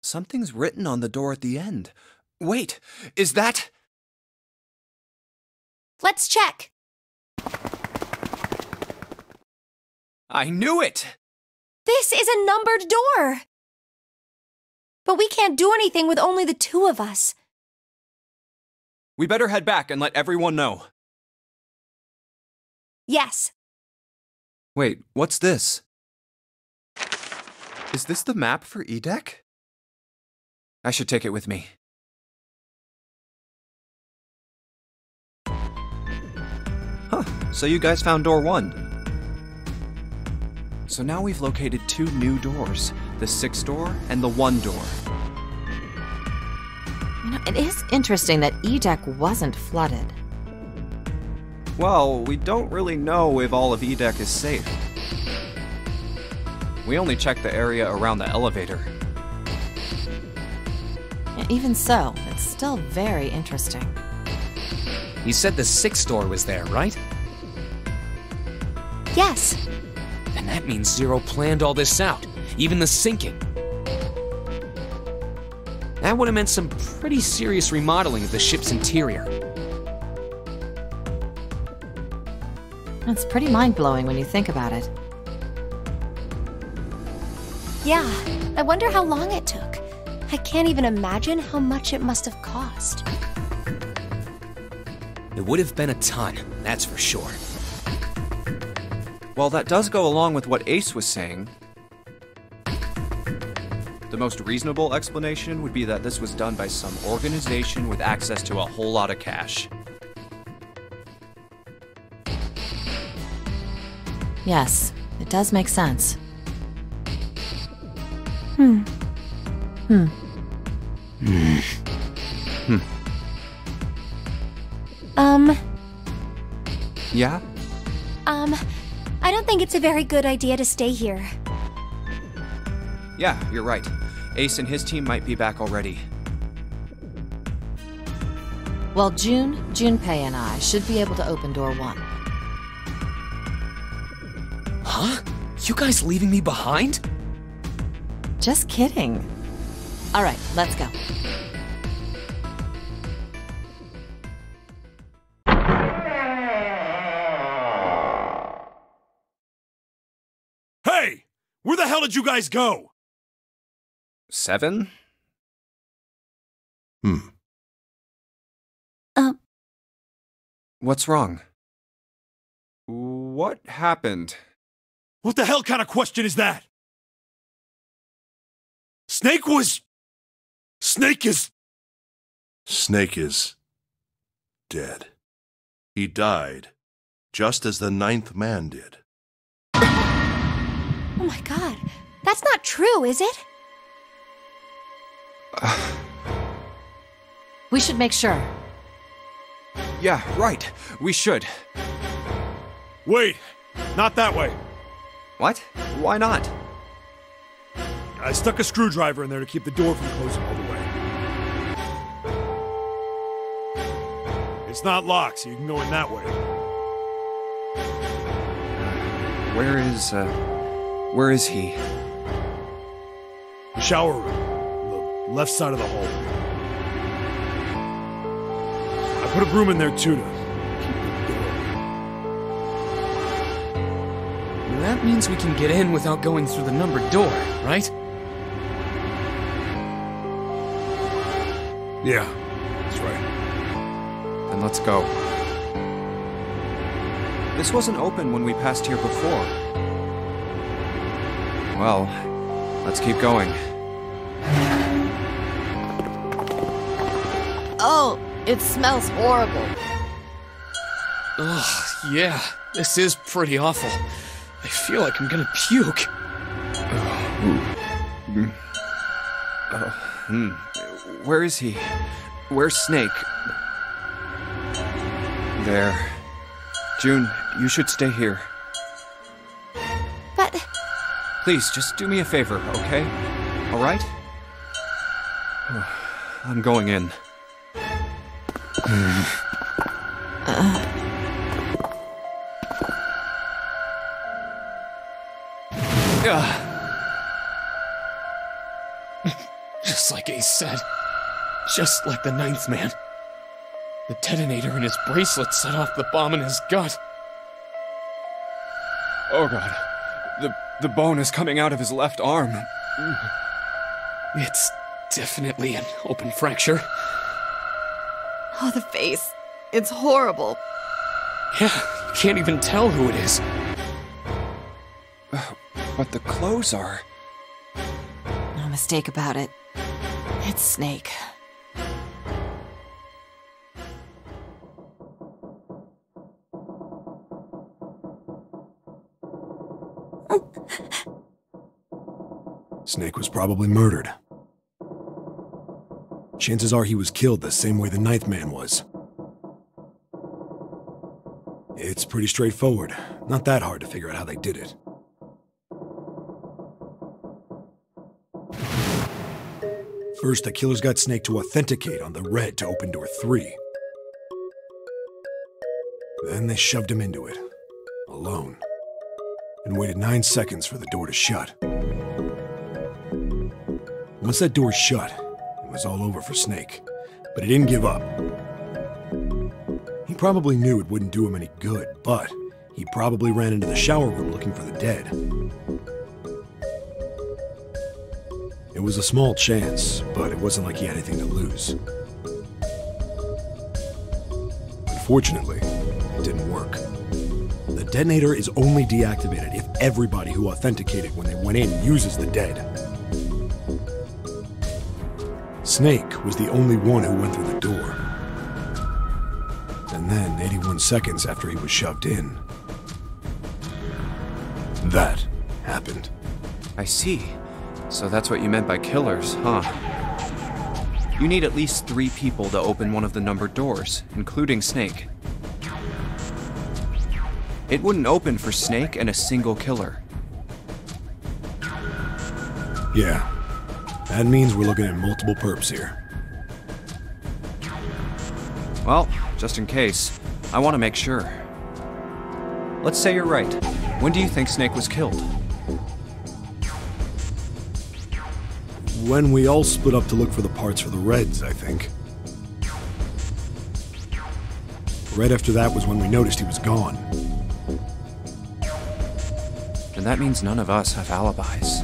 Something's written on the door at the end. Wait, is that... Let's check. I knew it! This is a numbered door! But we can't do anything with only the two of us. We better head back and let everyone know. Yes. Wait, what's this? Is this the map for E-Deck? I should take it with me. Huh, so you guys found door 1. So now we've located 2 new doors, the 6th door and the 1 door. You know, it is interesting that E-Deck wasn't flooded. Well, we don't really know if all of E-Deck is safe. We only checked the area around the elevator. Even so, it's still very interesting. You said the 6th door was there, right? Yes. And that means Zero planned all this out, even the sinking. That would have meant some pretty serious remodeling of the ship's interior. It's pretty mind-blowing when you think about it. Yeah, I wonder how long it took. I can't even imagine how much it must have cost. It would have been a ton, that's for sure. Well, that does go along with what Ace was saying. The most reasonable explanation would be that this was done by some organization with access to a whole lot of cash. Yes, it does make sense. Yeah? I don't think it's a very good idea to stay here. Yeah, you're right. Ace and his team might be back already. Well, Junpei and I should be able to open door 1. Huh? You guys leaving me behind? Just kidding. All right, let's go. Hey! Where the hell did you guys go? 7? What's wrong? What happened? What the hell kind of question is that? Snake is dead. He died, just as the 9th man did. Oh my god, that's not true, is it? We should make sure. Yeah, right. We should. Wait, not that way. What? Why not? I stuck a screwdriver in there to keep the door from closing all the way. It's not locked, so you can go in that way. Where is he? Shower room, the left side of the hall. I put a broom in there too to keep the door open. That means we can get in without going through the numbered door, right? Yeah, that's right. Then let's go. This wasn't open when we passed here before. Well, let's keep going. Oh, it smells horrible. Ugh, yeah, this is pretty awful. I feel like I'm gonna puke. Where is he? Where's Snake? There. June, you should stay here. But... Please, just do me a favor, okay? Alright? I'm going in. Just like Ace said. Just like the 9th man. The detonator in his bracelet set off the bomb in his gut. Oh god. The bone is coming out of his left arm. It's definitely an open fracture. Oh, the face. It's horrible. Yeah, you can't even tell who it is. But the clothes are... No mistake about it. It's Snake. Snake was probably murdered. Chances are he was killed the same way the 9th man was. It's pretty straightforward. Not that hard to figure out how they did it. First, the killers got Snake to authenticate on the red to open door 3. Then they shoved him into it, alone, and waited 9 seconds for the door to shut. Once that door shut, it was all over for Snake, but he didn't give up. He probably knew it wouldn't do him any good, but He probably ran into the shower room looking for the dead. It was a small chance, but it wasn't like he had anything to lose. Unfortunately, it didn't work. The detonator is only deactivated if everybody who authenticated when they went in uses the dead. Snake was the only one who went through the door. And then, 81 seconds after he was shoved in, that happened. I see. So that's what you meant by killers, huh? You need at least 3 people to open one of the numbered doors, including Snake. It wouldn't open for Snake and a single killer. Yeah. That means we're looking at multiple perps here. Well, just in case, I want to make sure. Let's say you're right. When do you think Snake was killed? When we all split up to look for the parts for the Reds, I think. Right after that was when we noticed he was gone. And that means none of us have alibis.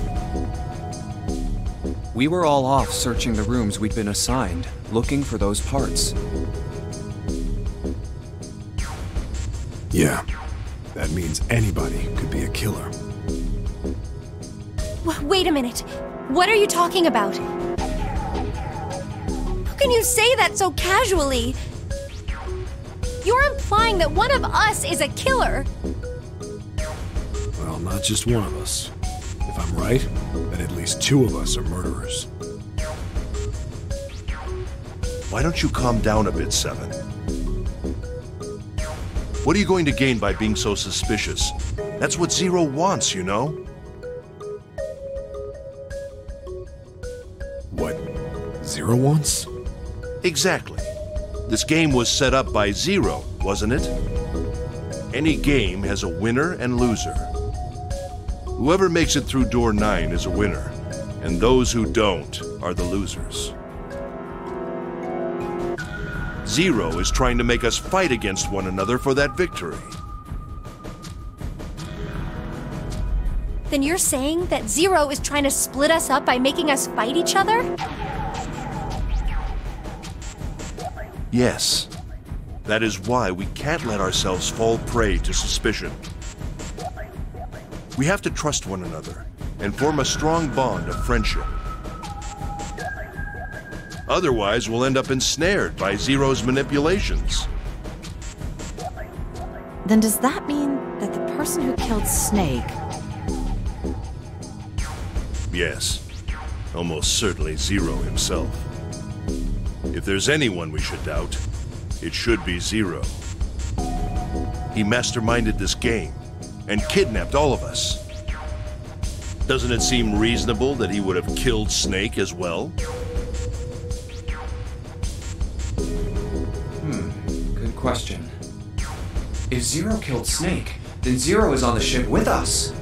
We were all off searching the rooms we'd been assigned, looking for those parts. Yeah. That means anybody could be a killer. Wait a minute. What are you talking about? How can you say that so casually? You're implying that one of us is a killer. Well, not just one of us. If I'm right, then at least 2 of us are murderers. Why don't you calm down a bit, 7? What are you going to gain by being so suspicious? That's what Zero wants, you know? What Zero wants? Exactly. This game was set up by Zero, wasn't it? Any game has a winner and loser. Whoever makes it through door 9 is a winner, and those who don't are the losers. Zero is trying to make us fight against one another for that victory. Then you're saying that Zero is trying to split us up by making us fight each other? Yes. That is why we can't let ourselves fall prey to suspicion. We have to trust one another and form a strong bond of friendship. Otherwise, we'll end up ensnared by Zero's manipulations. Then does that mean that the person who killed Snake... Yes. Almost certainly Zero himself. If there's anyone we should doubt, it should be Zero. He masterminded this game and kidnapped all of us. Doesn't it seem reasonable that he would have killed Snake as well? Good question. If Zero killed Snake, then Zero is on the ship with us.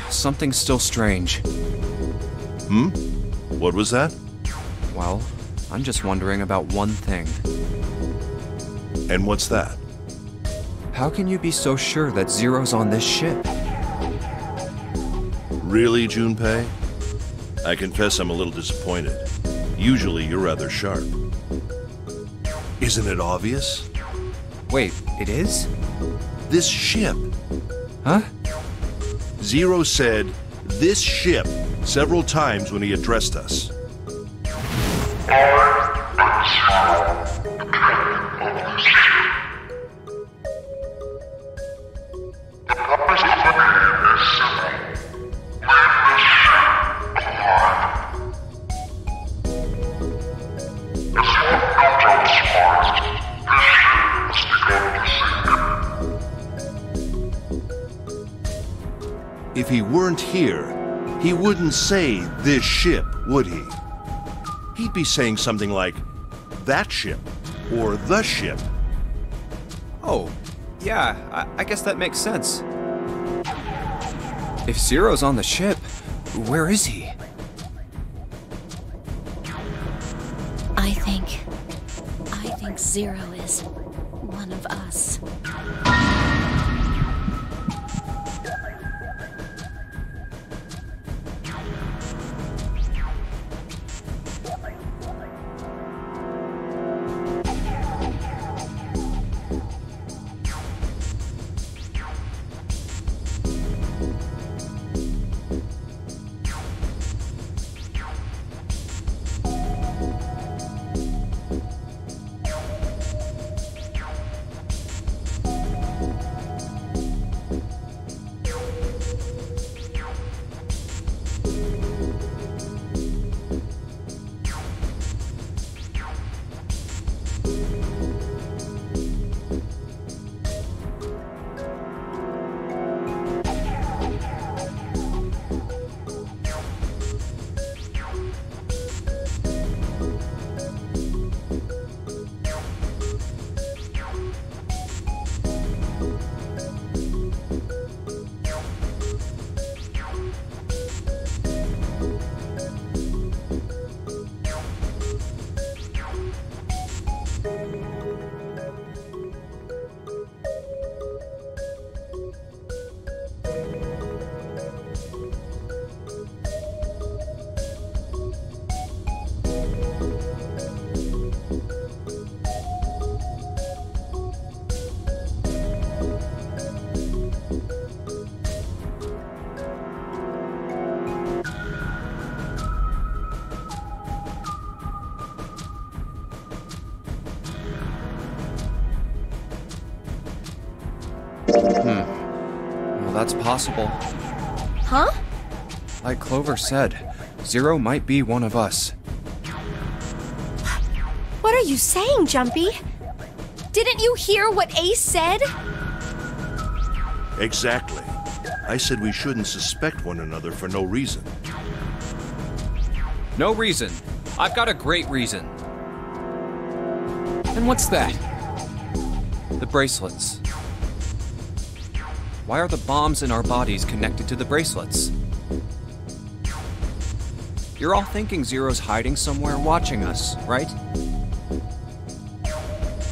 Something's still strange. What was that? Well, I'm just wondering about one thing. And what's that? How can you be so sure that Zero's on this ship? Really, Junpei? I confess I'm a little disappointed. Usually you're rather sharp. Isn't it obvious? Wait, it is? This ship. Huh? Zero said, "this ship," several times when he addressed us. If he weren't here, he wouldn't say "this ship," would he? He'd be saying something like, "that ship," or "the ship." Oh, yeah, I guess that makes sense. If Zero's on the ship, where is he? I think Zero is one of us. Well, that's possible. Huh? Like Clover said, Zero might be one of us. What are you saying, Jumpy? Didn't you hear what Ace said? Exactly. I said we shouldn't suspect one another for no reason. No reason. I've got a great reason. And what's that? The bracelets. Why are the bombs in our bodies connected to the bracelets? You're all thinking Zero's hiding somewhere watching us, right?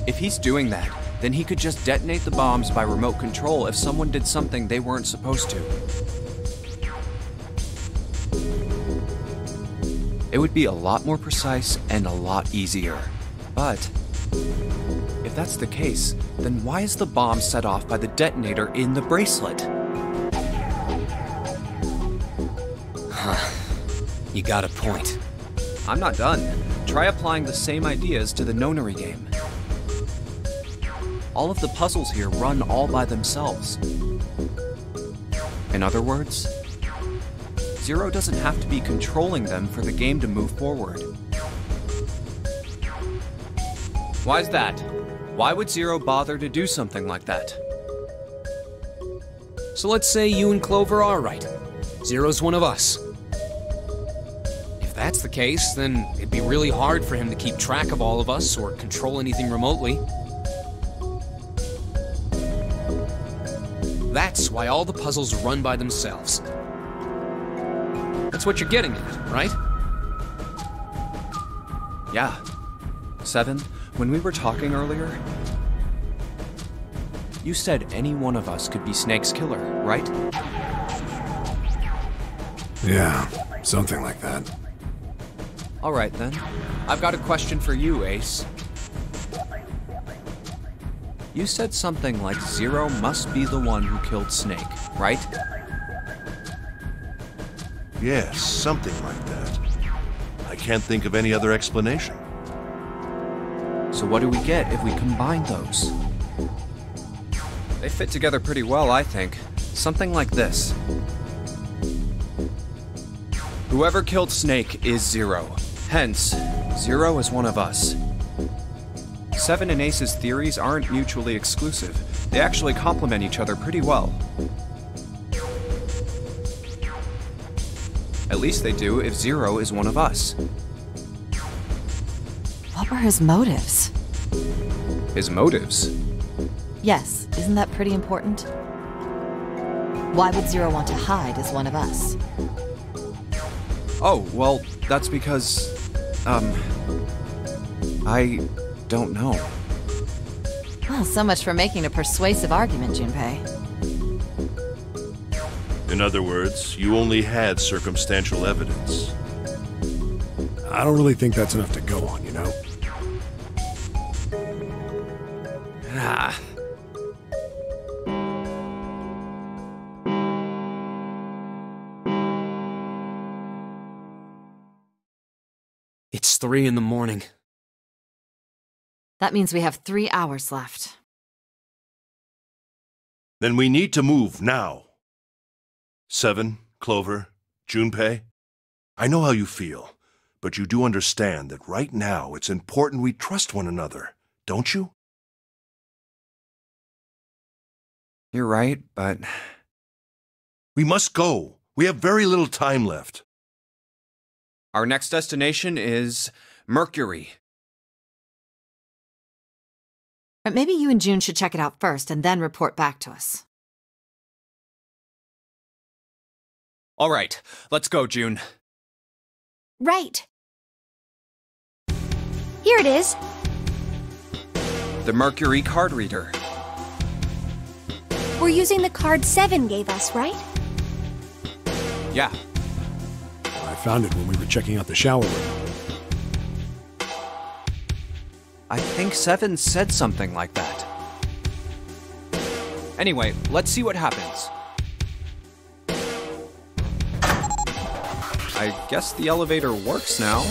If he's doing that, then he could just detonate the bombs by remote control if someone did something they weren't supposed to. It would be a lot more precise and a lot easier. But if that's the case, then why is the bomb set off by the detonator in the bracelet? You got a point. I'm not done. Try applying the same ideas to the nonary game. All of the puzzles here run all by themselves. In other words, Zero doesn't have to be controlling them for the game to move forward. Why's that? Why would Zero bother to do something like that? So let's say you and Clover are right. Zero's one of us. If that's the case, then it'd be really hard for him to keep track of all of us or control anything remotely. That's why all the puzzles run by themselves. That's what you're getting at, right? Yeah. 7, when we were talking earlier, you said any one of us could be Snake's killer, right? Yeah, something like that. Alright then. I've got a question for you, Ace. You said something like Zero must be the one who killed Snake, right? Yes, something like that. I can't think of any other explanation. So what do we get if we combine those? They fit together pretty well, I think. Something like this. Whoever killed Snake is Zero. Hence, Zero is one of us. 7 and Ace's theories aren't mutually exclusive. They actually complement each other pretty well. At least they do if Zero is one of us. What were his motives? His motives? Yes, isn't that pretty important? Why would Zero want to hide as one of us? Oh, well, that's because, I don't know. Well, so much for making a persuasive argument, Junpei. In other words, you only had circumstantial evidence. I don't really think that's enough to go on, you know? Ah. It's 3 in the morning. That means we have 3 hours left. Then we need to move now. 7, Clover, Junpei, I know how you feel, but you do understand that right now it's important we trust one another, don't you? You're right, but... We must go. We have very little time left. Our next destination is Mercury. But maybe you and June should check it out first and then report back to us. All right, let's go, June. Right. Here it is. The Mercury card reader. We're using the card 7 gave us, right? Yeah. I found it when we were checking out the shower room. I think 7 said something like that. Anyway, let's see what happens. I guess the elevator works now.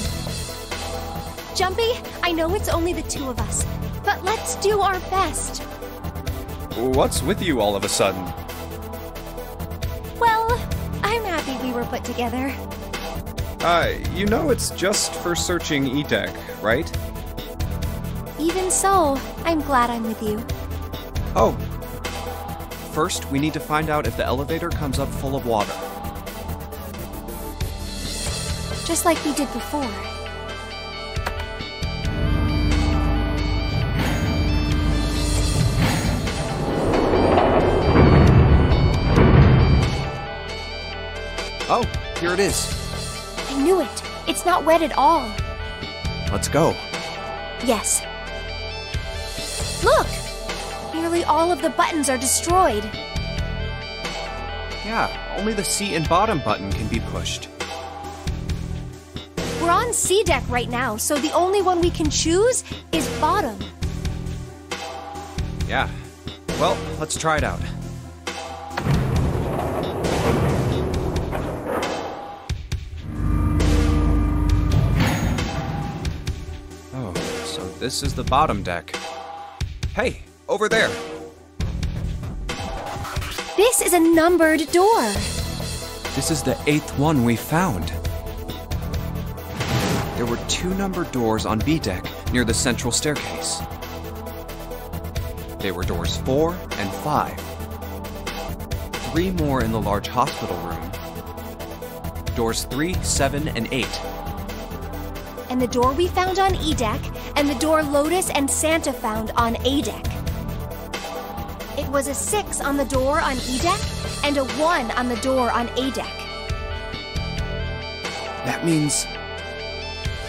Jumpy, I know it's only the 2 of us, but let's do our best. What's with you all of a sudden? Well, I'm happy we were put together. You know it's just for searching E-Deck, right? Even so, I'm glad I'm with you. Oh. First, we need to find out if the elevator comes up full of water. Just like we did before. Oh, here it is. I knew it. It's not wet at all. Let's go. Yes. Look! Nearly all of the buttons are destroyed. Yeah, only the seat and bottom button can be pushed. We're on C deck right now, so the only one we can choose is bottom. Yeah. Well, let's try it out. Oh, so this is the bottom deck. Hey, over there. This is a numbered door. This is the 8th one we found. There were 2 numbered doors on B deck near the central staircase. They were doors 4 and 5. 3 more in the large hospital room. Doors 3, 7, and 8. And the door we found on E deck, and the door Lotus and Santa found on A deck. It was a 6 on the door on E deck and a 1 on the door on A deck. That means...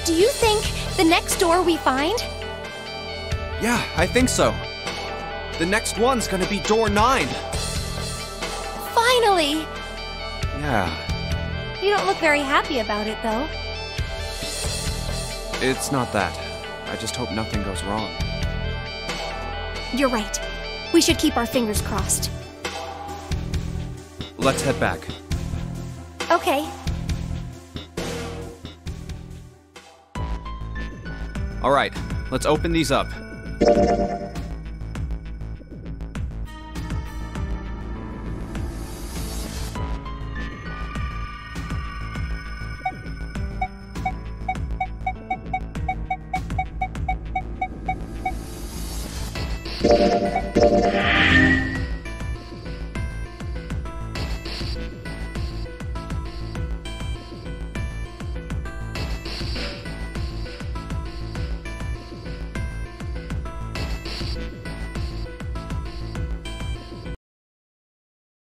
Do you think the next door we find? Yeah, I think so. The next one's gonna be door 9. Finally! Yeah, You don't look very happy about it, though. it's not that. I just hope nothing goes wrong. You're right. We should keep our fingers crossed. Let's head back. Okay. All right, let's open these up.